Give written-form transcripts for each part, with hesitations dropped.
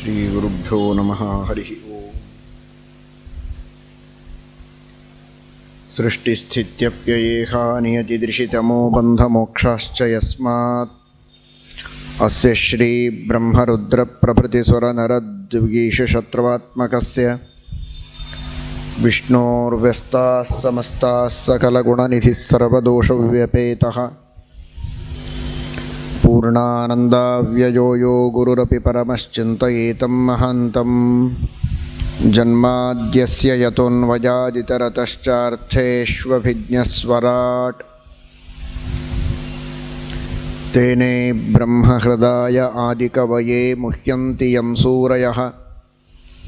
ಶ್ರೀ ಗುರುಭ್ಯೋ ನಮಃ. ಹರಿ ಓಂ. ಸೃಷ್ಟಿಸ್ಥಿತ್ಯಪ್ಯಯೇಹ ನಿಯತಿದೃಶಿತಮೋ ಬಂಧಮೋಕ್ಷಾಶ್ಚ ಯಸ್ಮಾತ್ ಅಸ್ಯ ಶ್ರೀ ಬ್ರಹ್ಮರುದ್ರಪ್ರಭೃತಿಸುರನರದ್ವಿಗೀಷಶತ್ರುವಾತ್ಮಕಸ್ಯ ವಿಷ್ಣೋರ್ವ್ಯಸ್ತಾಃ ಸಮಸ್ತಾಃ ಸಕಲಗುಣನಿಧಿಃ ಸರ್ವದೋಷವ್ಯಪೇತಃ ಪೂರ್ಣಾನಂದಾವ್ಯಯೋ ಯೋ ಗುರುರಪಿ ಪರಮಶ್ಚಿಂತಯೇತಂ ಮಹಾಂತಂ ಜನ್ಮಾದ್ಯಸ್ಯ ಯತೋನ್ವಯಾದಿತರತಶ್ಚಾರ್ಥೇಷ್ವಭಿಜ್ಞಸ್ವರಾಟ್ ತೇನೇ ಬ್ರಹ್ಮಹೃದಾಯ ಆದಿಕವಯೇ ಮುಹ್ಯಂತಿ ಯಂ ಸೂರಯಃ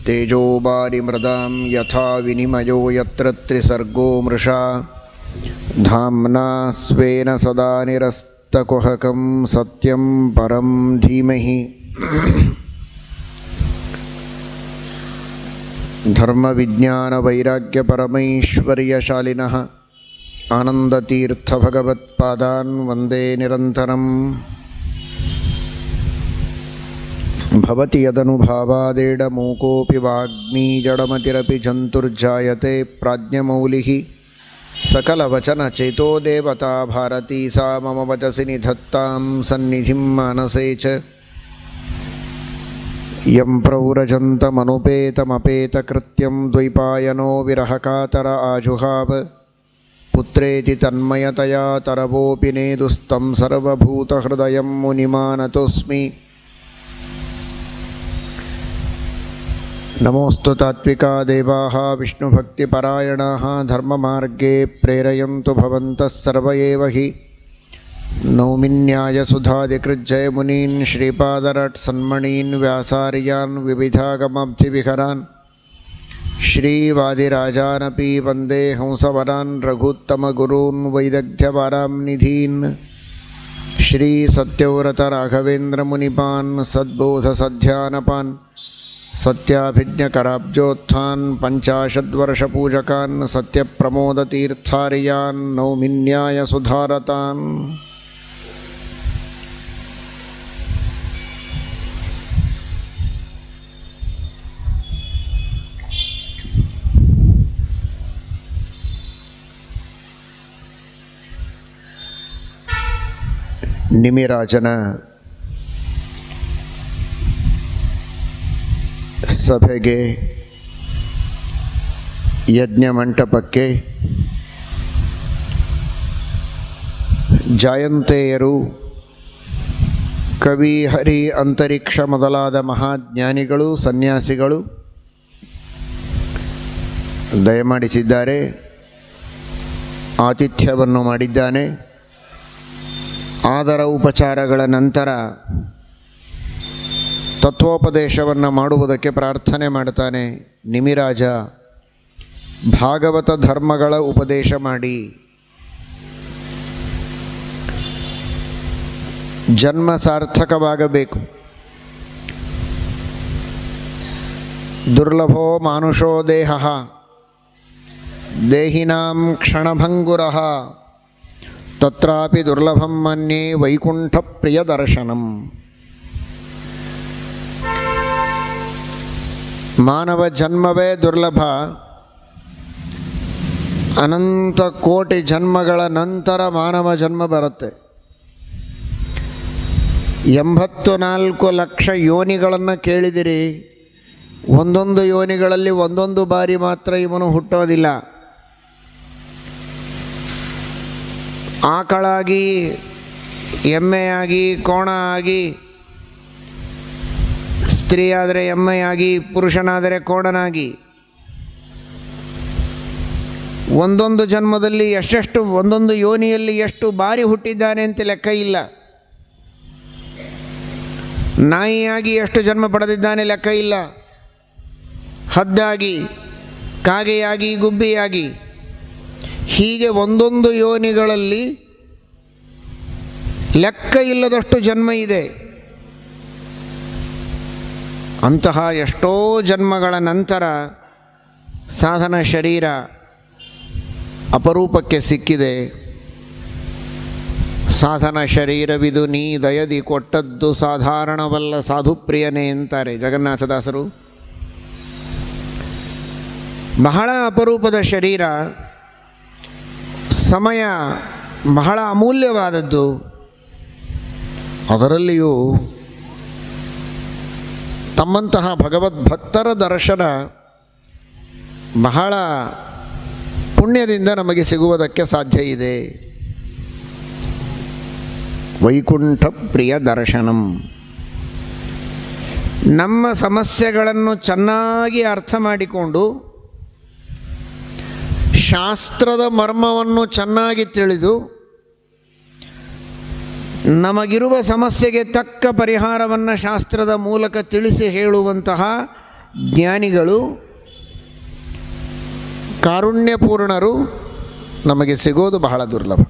ತೇಜೋಬಾರಿಮೃದಾಂ ಯಥಾ ವಿನಿಮಯೋ ಯತ್ರ ತ್ರಿಸರ್ಗೋ ಮೃಷಾ ಧಾಮ್ನಾ ಸ್ವೇನ ಸದಾ ನಿರಸ್ತಕುಹಕಂ ಸತ್ಯಂ ಪರಂ ಧೀಮಹಿ. ಧರ್ಮವಿಜ್ಞಾನವೈರಾಗ್ಯಪರಮೈಶ್ವರ್ಯಶಾಲಿನಃ ಆನಂದತೀರ್ಥಭಗವತ್ಪಾದಾನ್ ವಂದೇ ನಿರಂತರಂ. ಭವತಿ ಯದನುಭಾವಾದೇಡಮೂಕೋಪಿ ವಾಗ್ಮೀ ಜಡಮತಿರಪಿ ಜಂತುರ್ಜಾಯತೆ ಪ್ರಾಜ್ಞಮೌಲಿಃ ಸಕಲವಚನಚೇತೋ ದೇವತಾ ಭಾರತೀ ಸಾ ಮಮ ವಚಸಿ ನಿಧತ್ತಾಂ ಸನ್ನಿಧಿಂ ಮಾನಸೇ ಚ. ಯಂ ಪ್ರವ್ರಜन्तಮನುಪೇತಮಪೇತಕೃತ್ಯಂ ದ್ವೈಪಾಯನೋ ವಿರಹಕಾತರ ಆಜುಹಾವ ಪುತ್ರೇತಿ ತನ್ಮಯತಯಾ ತರವೋಪಿ ನೇದುಸ್तं ಸರ್ವಭೂತಹೃದಯಂ ಮುನಿಮಾನತೋಸ್ಮಿ. ನಮೋऽस्तु ತಾತ್ವಿಕಾ ದೇವಾಃ ವಿಷ್ಣುಭಕ್ತಿಪರಾಯಣಾಃ ಧರ್ಮಮಾರ್ಗೇ ಪ್ರೇರಯन्तु ಭವಂತಃ ಸರ್ವ ಏವ ಹಿ. ನೌಮಿನ್ಯಾಯಸುಧಾದಿಕೃಜ್ಜಯಮುನೀನ್ ಶ್ರೀಪಾದರಟ್ ಸನ್ಮಣೀನ್ ವ್ಯಾಸಾರ್ಯಾನ್ ವಿವಿಧಾಗಮಾಬ್ಧಿವಿಹರಾನ್ ಶ್ರೀವಾದಿರಾಜಾನಪಿ ವಂದೇ ಹಂಸವರಾನ್ ರಘುತ್ತಮಗುರೂನ್ ವೈದಗ್ಧ್ಯವಾರಾಂ ನಿಧೀನ್. ಶ್ರೀ ಸತ್ಯವ್ರತ ರಾಘವೇಂದ್ರಮುನಿಪಾನ್ ಸದ್ಬೋಧಸಧ್ಯಾನಪಾನ್ ಸತ್ಯಾಭಿಜ್ಞಕರಾಬ್ಜೋತ್ಥಾನ್ ಪಂಚಾಶದ್ವರ್ಷಪೂಜಕಾನ್ ಸತ್ಯಪ್ರಮೋದತೀರ್ಥಾರ್ಯಾನ್ ನೌಮಿನ್ಯಾಯಸುಧಾರತಾನ್. ನಿಮಿರಾಜನ ಸಭೆಗೆ, ಯಜ್ಞ ಮಂಟಪಕ್ಕೆ ಜಾಯಂತೆಯರು, ಕವಿ, ಹರಿ, ಅಂತರಿಕ್ಷ ಮೊದಲಾದ ಮಹಾಜ್ಞಾನಿಗಳು, ಸನ್ಯಾಸಿಗಳು ದಯಮಾಡಿಸಿದ್ದಾರೆ. ಆತಿಥ್ಯವನ್ನು ಮಾಡಿದ್ದಾನೆ. ಆದರ ಉಪಚಾರಗಳ ನಂತರ ತತ್ವೋಪದೇಶವನ್ನು ಮಾಡುವುದಕ್ಕೆ ಪ್ರಾರ್ಥನೆ ಮಾಡ್ತಾನೆ. ನಿಮಿರಾಜ, ಭಾಗವತ ಧರ್ಮಗಳ ಉಪದೇಶ ಮಾಡಿ. ಜನ್ಮ ಸಾರ್ಥಕವಾಗಬೇಕು. ದುರ್ಲಭೋ ಮಾನುಷೋ ದೇಹಃ ದೇಹಿನಾಂ ಕ್ಷಣಭಂಗುರಃ ತತ್ರಾಪಿ ದುರ್ಲಭಂ ಮನ್ಯೇ ವೈಕುಂಠ ಪ್ರಿಯದರ್ಶನಂ. ಮಾನವ ಜನ್ಮವೇ ದುರ್ಲಭ. ಅನಂತ ಕೋಟಿ ಜನ್ಮಗಳ ನಂತರ ಮಾನವ ಜನ್ಮ ಬರುತ್ತೆ. 84 ಲಕ್ಷ ಯೋನಿಗಳನ್ನು ಕೇಳಿದಿರಿ. ಒಂದೊಂದು ಯೋನಿಗಳಲ್ಲಿ ಒಂದೊಂದು ಬಾರಿ ಮಾತ್ರ ಇವನು ಹುಟ್ಟೋದಿಲ್ಲ. ಆಕಳಾಗಿ, ಎಮ್ಮೆಯಾಗಿ, ಕೋಣ ಆಗಿ, ಸ್ತ್ರೀಯಾದರೆ ಎಮ್ಮೆಯಾಗಿ, ಪುರುಷನಾದರೆ ಕೋಣನಾಗಿ, ಒಂದೊಂದು ಜನ್ಮದಲ್ಲಿ ಎಷ್ಟೆಷ್ಟು, ಒಂದೊಂದು ಯೋನಿಯಲ್ಲಿ ಎಷ್ಟು ಬಾರಿ ಹುಟ್ಟಿದ್ದಾನೆ ಅಂತ ಲೆಕ್ಕ ಇಲ್ಲ. ನಾಯಿಯಾಗಿ ಎಷ್ಟು ಜನ್ಮ ಪಡೆದಿದ್ದಾನೆ ಲೆಕ್ಕ ಇಲ್ಲ. ಹದ್ದಾಗಿ, ಕಾಗೆಯಾಗಿ, ಗುಬ್ಬಿಯಾಗಿ, ಹೀಗೆ ಒಂದೊಂದು ಯೋನಿಗಳಲ್ಲಿ ಲೆಕ್ಕ ಇಲ್ಲದಷ್ಟು ಜನ್ಮ ಇದೆ. ಅಂತಹ ಎಷ್ಟೋ ಜನ್ಮಗಳ ನಂತರ ಸಾಧನ ಶರೀರ ಅಪರೂಪಕ್ಕೆ ಸಿಕ್ಕಿದೆ. ಸಾಧನ ಶರೀರವಿದು ನೀ ದಯದಿ ಕೊಟ್ಟದ್ದು ಸಾಧಾರಣವಲ್ಲ ಸಾಧುಪ್ರಿಯನೇ ಅಂತಾರೆ ಜಗನ್ನಾಥದಾಸರು. ಬಹಳ ಅಪರೂಪದ ಶರೀರ, ಸಮಯ ಬಹಳ ಅಮೂಲ್ಯವಾದದ್ದು. ಅದರಲ್ಲಿಯೂ ತಮ್ಮಂತಹ ಭಗವದ್ಭಕ್ತರ ದರ್ಶನ ಬಹಳ ಪುಣ್ಯದಿಂದ ನಮಗೆ ಸಿಗುವುದಕ್ಕೆ ಸಾಧ್ಯ ಇದೆ. ವೈಕುಂಠ ಪ್ರಿಯ ದರ್ಶನಂ. ನಮ್ಮ ಸಮಸ್ಯೆಗಳನ್ನು ಚೆನ್ನಾಗಿ ಅರ್ಥ ಮಾಡಿಕೊಂಡು ಶಾಸ್ತ್ರದ ಮರ್ಮವನ್ನು ಚೆನ್ನಾಗಿ ತಿಳಿದು ನಮಗಿರುವ ಸಮಸ್ಯೆಗೆ ತಕ್ಕ ಪರಿಹಾರವನ್ನು ಶಾಸ್ತ್ರದ ಮೂಲಕ ತಿಳಿಸಿ ಹೇಳುವಂತಹ ಜ್ಞಾನಿಗಳು, ಕಾರುಣ್ಯಪೂರ್ಣರು ನಮಗೆ ಸಿಗೋದು ಬಹಳ ದುರ್ಲಭ.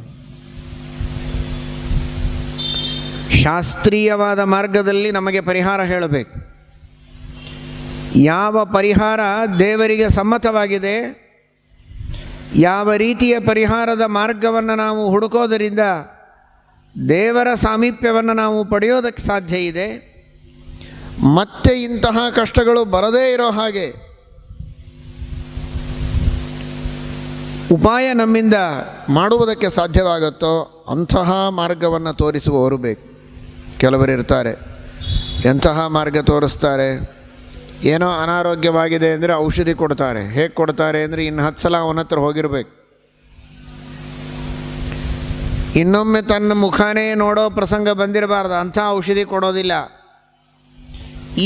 ಶಾಸ್ತ್ರೀಯವಾದ ಮಾರ್ಗದಲ್ಲಿ ನಮಗೆ ಪರಿಹಾರ ಹೇಳಬೇಕು. ಯಾವ ಪರಿಹಾರ ದೇವರಿಗೆ ಸಮ್ಮತವಾಗಿದೆ, ಯಾವ ರೀತಿಯ ಪರಿಹಾರದ ಮಾರ್ಗವನ್ನು ನಾವು ಹುಡುಕೋದರಿಂದ ದೇವರ ಸಾಮೀಪ್ಯವನ್ನು ನಾವು ಪಡೆಯೋದಕ್ಕೆ ಸಾಧ್ಯ ಇದೆ, ಮತ್ತೆ ಇಂತಹ ಕಷ್ಟಗಳು ಬರದೇ ಇರೋ ಹಾಗೆ ಉಪಾಯ ನಮ್ಮಿಂದ ಮಾಡುವುದಕ್ಕೆ ಸಾಧ್ಯವಾಗುತ್ತೋ ಅಂತಹ ಮಾರ್ಗವನ್ನು ತೋರಿಸುವವರು ಬೇಕು. ಕೆಲವರಿರ್ತಾರೆ, ಎಂತಹ ಮಾರ್ಗ ತೋರಿಸ್ತಾರೆ, ಏನೋ ಅನಾರೋಗ್ಯವಾಗಿದೆ ಅಂದರೆ ಔಷಧಿ ಕೊಡ್ತಾರೆ. ಹೇಗೆ ಕೊಡ್ತಾರೆ ಅಂದರೆ ಇನ್ನು 10 ಸಲ ಅವನ ಹತ್ರ ಹೋಗಿರಬೇಕು, ಇನ್ನೊಮ್ಮೆ ತನ್ನ ಮುಖಾನೇ ನೋಡೋ ಪ್ರಸಂಗ ಬಂದಿರಬಾರ್ದು, ಅಂಥ ಔಷಧಿ ಕೊಡೋದಿಲ್ಲ.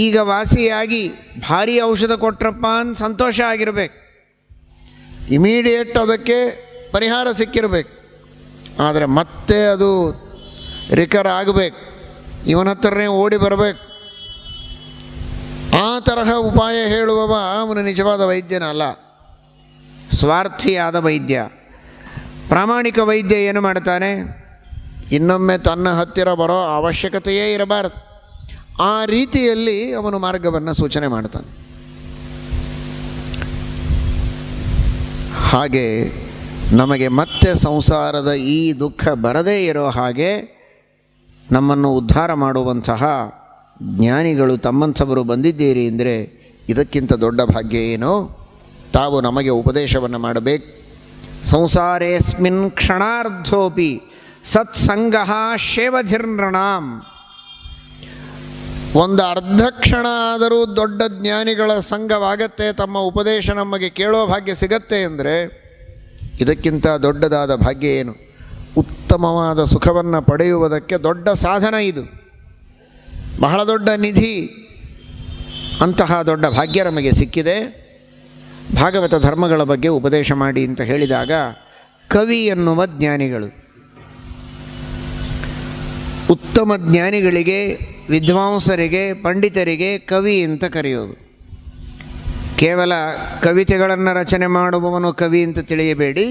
ಈಗ ವಾಸಿಯಾಗಿ ಭಾರಿ ಔಷಧ ಕೊಟ್ರಪ್ಪ ಅಂತ ಸಂತೋಷ ಆಗಿರಬೇಕು, ಇಮಿಡಿಯೇಟ್ ಅದಕ್ಕೆ ಪರಿಹಾರ ಸಿಕ್ಕಿರಬೇಕು. ಆದರೆ ಮತ್ತೆ ಅದು ರಿಕರ್ ಆಗಬೇಕು, ಇವನ ಹತ್ರನೇ ಓಡಿ ಬರಬೇಕು. ಆ ತರಹ ಉಪಾಯ ಹೇಳುವವ ಅವನು ನಿಜವಾದ ವೈದ್ಯನಲ್ಲ, ಸ್ವಾರ್ಥಿಯಾದ ವೈದ್ಯ. ಪ್ರಾಮಾಣಿಕ ವೈದ್ಯ ಏನು ಮಾಡ್ತಾನೆ, ಇನ್ನೊಮ್ಮೆ ತನ್ನ ಹತ್ತಿರ ಬರೋ ಅವಶ್ಯಕತೆಯೇ ಇರಬಾರದು, ಆ ರೀತಿಯಲ್ಲಿ ಅವನು ಮಾರ್ಗವನ್ನು ಸೂಚನೆ ಮಾಡ್ತಾನೆ. ಹಾಗೆ ನಮಗೆ ಮತ್ತೆ ಸಂಸಾರದ ಈ ದುಃಖ ಬರದೇ ಇರೋ ಹಾಗೆ ನಮ್ಮನ್ನು ಉದ್ಧಾರ ಮಾಡುವಂತಹ ಜ್ಞಾನಿಗಳು ತಮ್ಮಂಥವರು ಬಂದಿದ್ದೀರಿ ಅಂದರೆ ಇದಕ್ಕಿಂತ ದೊಡ್ಡ ಭಾಗ್ಯ ಏನೋ. ತಾವು ನಮಗೆ ಉಪದೇಶವನ್ನು ಮಾಡಬೇಕು. ಸಂಸಾರೇಸ್ಮಿನ್ ಕ್ಷಣಾರ್ಧೋಪಿ ಸತ್ಸಂಗಃ ಶೇವಧಿರ್ನೃಣಾಂ. ಒಂದು ಅರ್ಧ ಕ್ಷಣ ಆದರೂ ದೊಡ್ಡ ಜ್ಞಾನಿಗಳ ಸಂಘವಾಗತ್ತೆ, ತಮ್ಮ ಉಪದೇಶ ನಮಗೆ ಕೇಳೋ ಭಾಗ್ಯ ಸಿಗತ್ತೆ ಅಂದರೆ ಇದಕ್ಕಿಂತ ದೊಡ್ಡದಾದ ಭಾಗ್ಯ ಏನು? ಉತ್ತಮವಾದ ಸುಖವನ್ನು ಪಡೆಯುವುದಕ್ಕೆ ದೊಡ್ಡ ಸಾಧನ ಇದು, ಬಹಳ ದೊಡ್ಡ ನಿಧಿ. ಅಂತಹ ದೊಡ್ಡ ಭಾಗ್ಯ ನಮಗೆ ಸಿಕ್ಕಿದೆ. ಭಾಗವತ ಧರ್ಮಗಳ ಬಗ್ಗೆ ಉಪದೇಶ ಮಾಡಿ ಅಂತ ಹೇಳಿದಾಗ ಕವಿ ಎನ್ನುವ ಜ್ಞಾನಿಗಳು, ಉತ್ತಮ ಜ್ಞಾನಿಗಳಿಗೆ, ವಿದ್ವಾಂಸರಿಗೆ, ಪಂಡಿತರಿಗೆ ಕವಿ ಅಂತ ಕರೆಯೋದು. ಕೇವಲ ಕವಿತೆಗಳನ್ನು ರಚನೆ ಮಾಡುವವನು ಕವಿ ಅಂತ ತಿಳಿಯಬೇಡಿ.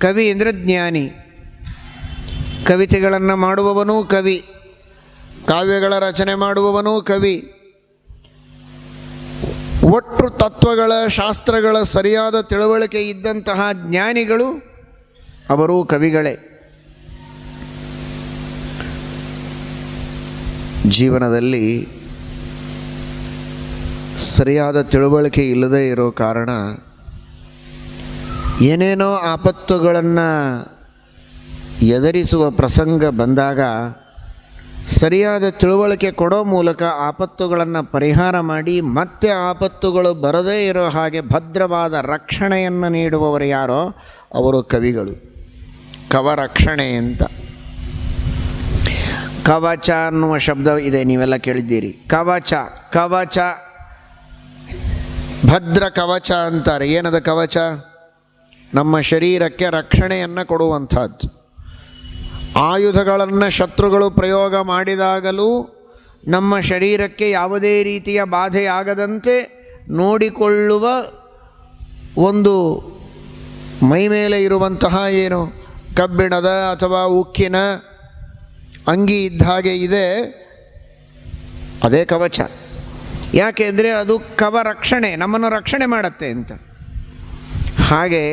ಕವಿ ಅಂದರೆ ಜ್ಞಾನಿ. ಕವಿತೆಗಳನ್ನು ಮಾಡುವವನೂ ಕವಿ, ಕಾವ್ಯಗಳ ರಚನೆ ಮಾಡುವವನೂ ಕವಿ. ಒಟ್ಟು ತತ್ವಗಳ, ಶಾಸ್ತ್ರಗಳ ಸರಿಯಾದ ತಿಳುವಳಿಕೆ ಇದ್ದಂತಹ ಜ್ಞಾನಿಗಳು ಅವರೂ ಕವಿಗಳೇ. ಜೀವನದಲ್ಲಿ ಸರಿಯಾದ ತಿಳುವಳಿಕೆ ಇಲ್ಲದೇ ಇರೋ ಕಾರಣ ಏನೇನೋ ಆಪತ್ತುಗಳನ್ನು ಎದುರಿಸುವ ಪ್ರಸಂಗ ಬಂದಾಗ ಸರಿಯಾದ ತಿಳುವಳಿಕೆ ಕೊಡೋ ಮೂಲಕ ಆಪತ್ತುಗಳನ್ನು ಪರಿಹಾರ ಮಾಡಿ ಮತ್ತೆ ಆಪತ್ತುಗಳು ಬರದೇ ಇರೋ ಹಾಗೆ ಭದ್ರವಾದ ರಕ್ಷಣೆಯನ್ನು ನೀಡುವವರು ಯಾರೋ ಅವರು ಕವಿಗಳು. ಕವರಕ್ಷಣೆ ಅಂತ ಕವಚ ಅನ್ನುವ ಶಬ್ದ ಇದೆ, ನೀವೆಲ್ಲ ಕೇಳಿದ್ದೀರಿ. ಕವಚ, ಕವಚ, ಭದ್ರ ಕವಚ ಅಂತಾರೆ. ಏನದ ಕವಚ? ನಮ್ಮ ಶರೀರಕ್ಕೆ ರಕ್ಷಣೆಯನ್ನು ಕೊಡುವಂಥದ್ದು. ಆಯುಧಗಳನ್ನು ಶತ್ರುಗಳು ಪ್ರಯೋಗ ಮಾಡಿದಾಗಲೂ ನಮ್ಮ ಶರೀರಕ್ಕೆ ಯಾವುದೇ ರೀತಿಯ ಬಾಧೆಯಾಗದಂತೆ ನೋಡಿಕೊಳ್ಳುವ ಒಂದು ಮೈಮೇಲೆ ಇರುವಂತಹ ಏನು ಕಬ್ಬಿಣದ ಅಥವಾ ಉಕ್ಕಿನ ಅಂಗಿ ಇದ್ದ ಹಾಗೆ ಇದೆ, ಅದೇ ಕವಚ. ಯಾಕೆ ಅಂದರೆ ಅದು ಕವರಕ್ಷಣೆ, ನಮ್ಮನ್ನು ರಕ್ಷಣೆ ಮಾಡುತ್ತೆ ಅಂತ. ಹಾಗೆ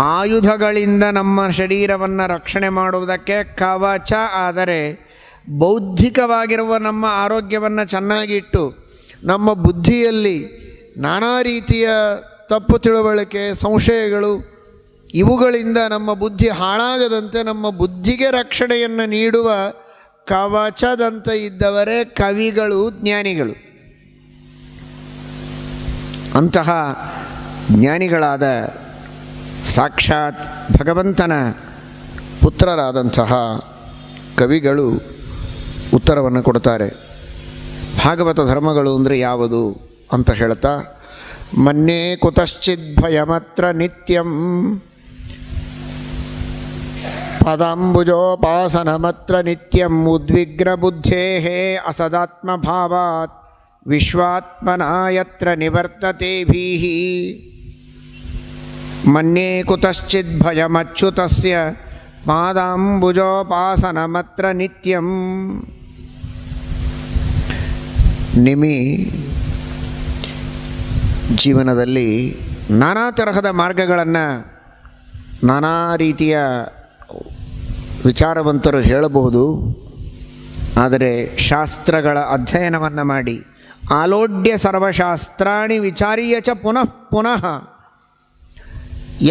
ಆಯುಧಗಳಿಂದ ನಮ್ಮ ಶರೀರವನ್ನು ರಕ್ಷಣೆ ಮಾಡುವುದಕ್ಕೆ ಕವಚ. ಆದರೆ ಬೌದ್ಧಿಕವಾಗಿರುವ ನಮ್ಮ ಆರೋಗ್ಯವನ್ನು ಚೆನ್ನಾಗಿಟ್ಟು ನಮ್ಮ ಬುದ್ಧಿಯಲ್ಲಿ ನಾನಾ ರೀತಿಯ ತಪ್ಪು ತಿಳುವಳಿಕೆ, ಸಂಶಯಗಳು ಇವುಗಳಿಂದ ನಮ್ಮ ಬುದ್ಧಿ ಹಾಳಾಗದಂತೆ ನಮ್ಮ ಬುದ್ಧಿಗೆ ರಕ್ಷಣೆಯನ್ನು ನೀಡುವ ಕವಚದಂತೆ ಇದ್ದವರೇ ಕವಿಗಳು, ಜ್ಞಾನಿಗಳು. ಅಂತಹ ಜ್ಞಾನಿಗಳಾದ ಸಾಕ್ಷಾತ್ ಭಗವಂತನ ಪುತ್ರರಾದಂತಹ ಕವಿಗಳು ಉತ್ತರವನ್ನು ಕೊಡ್ತಾರೆ. ಭಾಗವತ ಧರ್ಮಗಳು ಅಂದರೆ ಯಾವುದು ಅಂತ ಹೇಳ್ತಾ, ಮನ್ಯೇ ಕುತಶ್ಚಿದ್ ಭಯಮತ್ರ ನಿತ್ಯಂ ಪದಾಂಬುಜೋಪಾಸನಮತ್ರ ನಿತ್ಯಂ ಉದ್ವಿಗ್ನ ಬುದ್ಧೇಃ ಅಸದಾತ್ಮಭಾವಾತ್ ವಿಶ್ವಾತ್ಮನಾ ಯತ್ರ ನಿವರ್ತತೆ ಭೀಃ. ಮನ್ಯೇ ಕುತಶ್ಚಿದ್ ಭಯಮಚ್ಯುತಸ್ಯ ಪಾದಾಂಬುಜೋಪಾಸನಮತ್ರ ನಿತ್ಯಂ. ನಿಮಿ ಜೀವನದಲ್ಲಿ ನಾನಾ ತರಹದ ಮಾರ್ಗಗಳನ್ನು, ನಾನಾ ರೀತಿಯ ವಿಚಾರವಂತರು ಹೇಳಬಹುದು. ಆದರೆ ಶಾಸ್ತ್ರಗಳ ಅಧ್ಯಯನವನ್ನು ಮಾಡಿ ಆಲೋಡ್ಯ ಸರ್ವಶಾಸ್ತ್ರಾಣಿ ವಿಚಾರ್ಯ ಚ ಪುನಃ ಪುನಃ,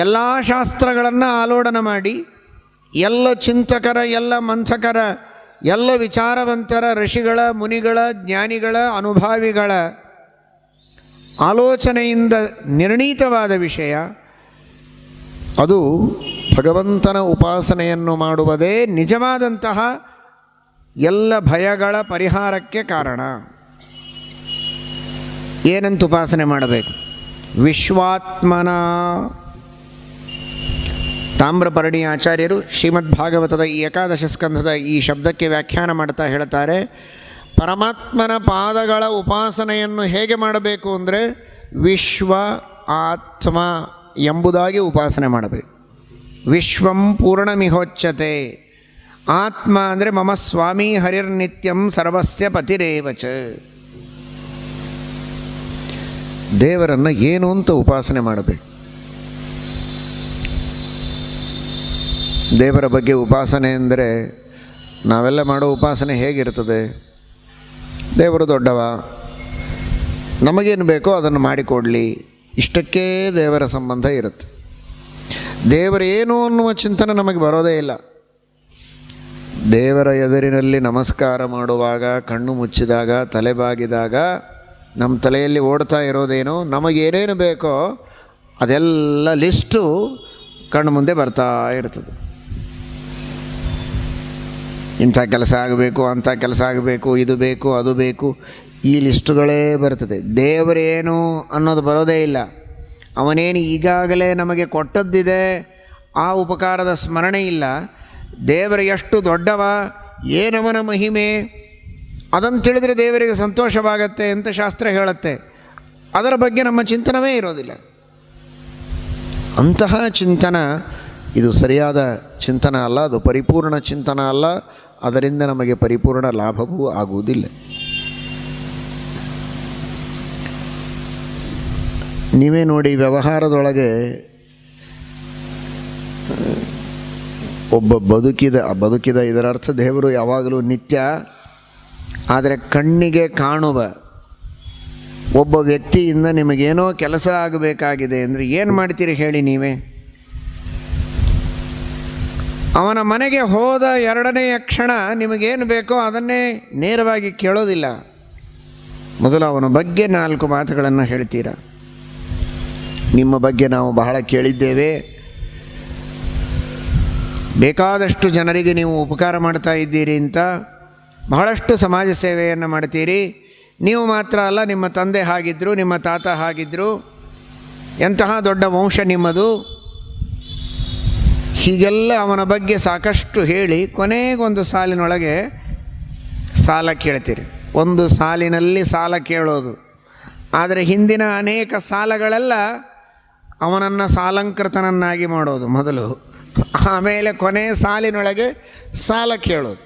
ಎಲ್ಲ ಶಾಸ್ತ್ರಗಳನ್ನು ಆಲೋಡನ ಮಾಡಿ ಎಲ್ಲ ಚಿಂತಕರ, ಎಲ್ಲ ಮಂಥಕರ, ಎಲ್ಲ ವಿಚಾರವಂತರ, ಋಷಿಗಳ, ಮುನಿಗಳ, ಜ್ಞಾನಿಗಳ, ಅನುಭಾವಿಗಳ ಆಲೋಚನೆಯಿಂದ ನಿರ್ಣೀತವಾದ ವಿಷಯ ಅದು ಭಗವಂತನ ಉಪಾಸನೆಯನ್ನು ಮಾಡುವುದೇ ನಿಜವಾದಂತಹ ಎಲ್ಲ ಭಯಗಳ ಪರಿಹಾರಕ್ಕೆ ಕಾರಣ. ಏನಂತ ಉಪಾಸನೆ ಮಾಡಬೇಕು? ವಿಶ್ವಾತ್ಮನ. ತಾಮ್ರಪರ್ಣಿ ಆಚಾರ್ಯರು ಶ್ರೀಮದ್ಭಾಗವತದ ಈ ಏಕಾದಶ ಸ್ಕಂಧದ ಈ ಶಬ್ದಕ್ಕೆ ವ್ಯಾಖ್ಯಾನ ಮಾಡ್ತಾ ಹೇಳ್ತಾರೆ, ಪರಮಾತ್ಮನ ಪಾದಗಳ ಉಪಾಸನೆಯನ್ನು ಹೇಗೆ ಮಾಡಬೇಕು ಅಂದರೆ ವಿಶ್ವ ಆತ್ಮ ಎಂಬುದಾಗಿ ಉಪಾಸನೆ ಮಾಡಬೇಕು. ವಿಶ್ವಂ ಪೂರ್ಣಮಿಹೋಚ್ಯತೆ. ಆತ್ಮ ಅಂದರೆ ಮಮ ಸ್ವಾಮಿ ಹರಿರ್ನಿತ್ಯಂ ಸರ್ವಸ್ಯ ಪತಿರೇವಚ. ದೇವರನ್ನು ಏನು ಅಂತ ಉಪಾಸನೆ ಮಾಡಬೇಕು. ದೇವರ ಬಗ್ಗೆ ಉಪಾಸನೆ ಅಂದರೆ ನಾವೆಲ್ಲ ಮಾಡೋ ಉಪಾಸನೆ ಹೇಗಿರ್ತದೆ? ದೇವರು ದೊಡ್ಡವ, ನಮಗೇನು ಬೇಕೋ ಅದನ್ನು ಮಾಡಿಕೊಡಲಿ, ಇಷ್ಟಕ್ಕೇ ದೇವರ ಸಂಬಂಧ ಇರುತ್ತೆ. ದೇವರೇನು ಅನ್ನುವ ಚಿಂತನೆ ನಮಗೆ ಬರೋದೇ ಇಲ್ಲ. ದೇವರ ಎದುರಿನಲ್ಲಿ ನಮಸ್ಕಾರ ಮಾಡುವಾಗ, ಕಣ್ಣು ಮುಚ್ಚಿದಾಗ, ತಲೆ ಬಾಗಿದಾಗ ನಮ್ಮ ತಲೆಯಲ್ಲಿ ಓಡ್ತಾ ಇರೋದೇನು, ನಮಗೇನೇನು ಬೇಕೋ ಅದೆಲ್ಲ ಲಿಸ್ಟು ಕಣ್ಣು ಮುಂದೆ ಬರ್ತಾ ಇರ್ತದೆ. ಇಂಥ ಕೆಲಸ ಆಗಬೇಕು, ಅಂಥ ಕೆಲಸ ಆಗಬೇಕು, ಇದು ಬೇಕು, ಅದು ಬೇಕು, ಈ ಲಿಸ್ಟುಗಳೇ ಬರ್ತದೆ. ದೇವರೇನು ಅನ್ನೋದು ಬರೋದೇ ಇಲ್ಲ. ಅವನೇನು ಈಗಾಗಲೇ ನಮಗೆ ಕೊಟ್ಟದ್ದಿದೆ, ಆ ಉಪಕಾರದ ಸ್ಮರಣೆ ಇಲ್ಲ. ದೇವರು ಎಷ್ಟು ದೊಡ್ಡವ, ಏನವನ ಮಹಿಮೆ, ಅದನ್ನು ತಿಳಿದರೆ ದೇವರಿಗೆ ಸಂತೋಷವಾಗತ್ತೆ ಅಂತ ಶಾಸ್ತ್ರ ಹೇಳುತ್ತೆ. ಅದರ ಬಗ್ಗೆ ನಮ್ಮ ಚಿಂತನವೇ ಇರೋದಿಲ್ಲ. ಅಂತಹ ಚಿಂತನ ಇದು ಸರಿಯಾದ ಚಿಂತನ ಅಲ್ಲ, ಅದು ಪರಿಪೂರ್ಣ ಚಿಂತನ ಅಲ್ಲ. ಅದರಿಂದ ನಮಗೆ ಪರಿಪೂರ್ಣ ಲಾಭವೂ ಆಗುವುದಿಲ್ಲ. ನೀವೇ ನೋಡಿ, ವ್ಯವಹಾರದೊಳಗೆ ಒಬ್ಬ ಬದುಕಿದ ಇದರ ಅರ್ಥ ದೇವರು ಯಾವಾಗಲೂ ನಿತ್ಯ. ಆದರೆ ಕಣ್ಣಿಗೆ ಕಾಣುವ ಒಬ್ಬ ವ್ಯಕ್ತಿಯಿಂದ ನಿಮಗೇನೋ ಕೆಲಸ ಆಗಬೇಕಾಗಿದೆ ಅಂದರೆ ಏನು ಮಾಡ್ತೀರಿ ಹೇಳಿ ನೀವೇ? ಅವನ ಮನೆಗೆ ಹೋದ ಎರಡನೆಯ ಕ್ಷಣ ನಿಮಗೇನು ಬೇಕೋ ಅದನ್ನೇ ನೇರವಾಗಿ ಕೇಳೋದಿಲ್ಲ. ಮೊದಲು ಅವನ ಬಗ್ಗೆ 4 ಮಾತುಗಳನ್ನು ಹೇಳ್ತೀರಾ. ನಿಮ್ಮ ಬಗ್ಗೆ ನಾವು ಬಹಳ ಕೇಳಿದ್ದೇವೆ, ಬೇಕಾದಷ್ಟು ಜನರಿಗೆ ನೀವು ಉಪಕಾರ ಮಾಡ್ತಾ ಇದ್ದೀರಿ ಅಂತ, ಬಹಳಷ್ಟು ಸಮಾಜ ಸೇವೆಯನ್ನು ಮಾಡ್ತೀರಿ. ನೀವು ಮಾತ್ರ ಅಲ್ಲ, ನಿಮ್ಮ ತಂದೆ ಹಾಗಿದ್ದರು, ನಿಮ್ಮ ತಾತ ಹಾಗಿದ್ದರು, ಎಂತಹ ದೊಡ್ಡ ವಂಶ ನಿಮ್ಮದು. ಹೀಗೆಲ್ಲ ಅವನ ಬಗ್ಗೆ ಸಾಕಷ್ಟು ಹೇಳಿ ಕೊನೆಗೊಂದು ಸಾಲಿನೊಳಗೆ ಸಾಲ ಕೇಳ್ತೀರಿ. ಒಂದು ಸಾಲಿನಲ್ಲಿ ಸಾಲ ಕೇಳೋದು, ಆದರೆ ಹಿಂದಿನ ಅನೇಕ ಸಾಲಗಳೆಲ್ಲ ಅವನನ್ನು ಸಾಲಂಕೃತನನ್ನಾಗಿ ಮಾಡೋದು ಮೊದಲು. ಆಮೇಲೆ ಕೊನೆ ಸಾಲಿನೊಳಗೆ ಸಾಲ ಕೇಳೋದು,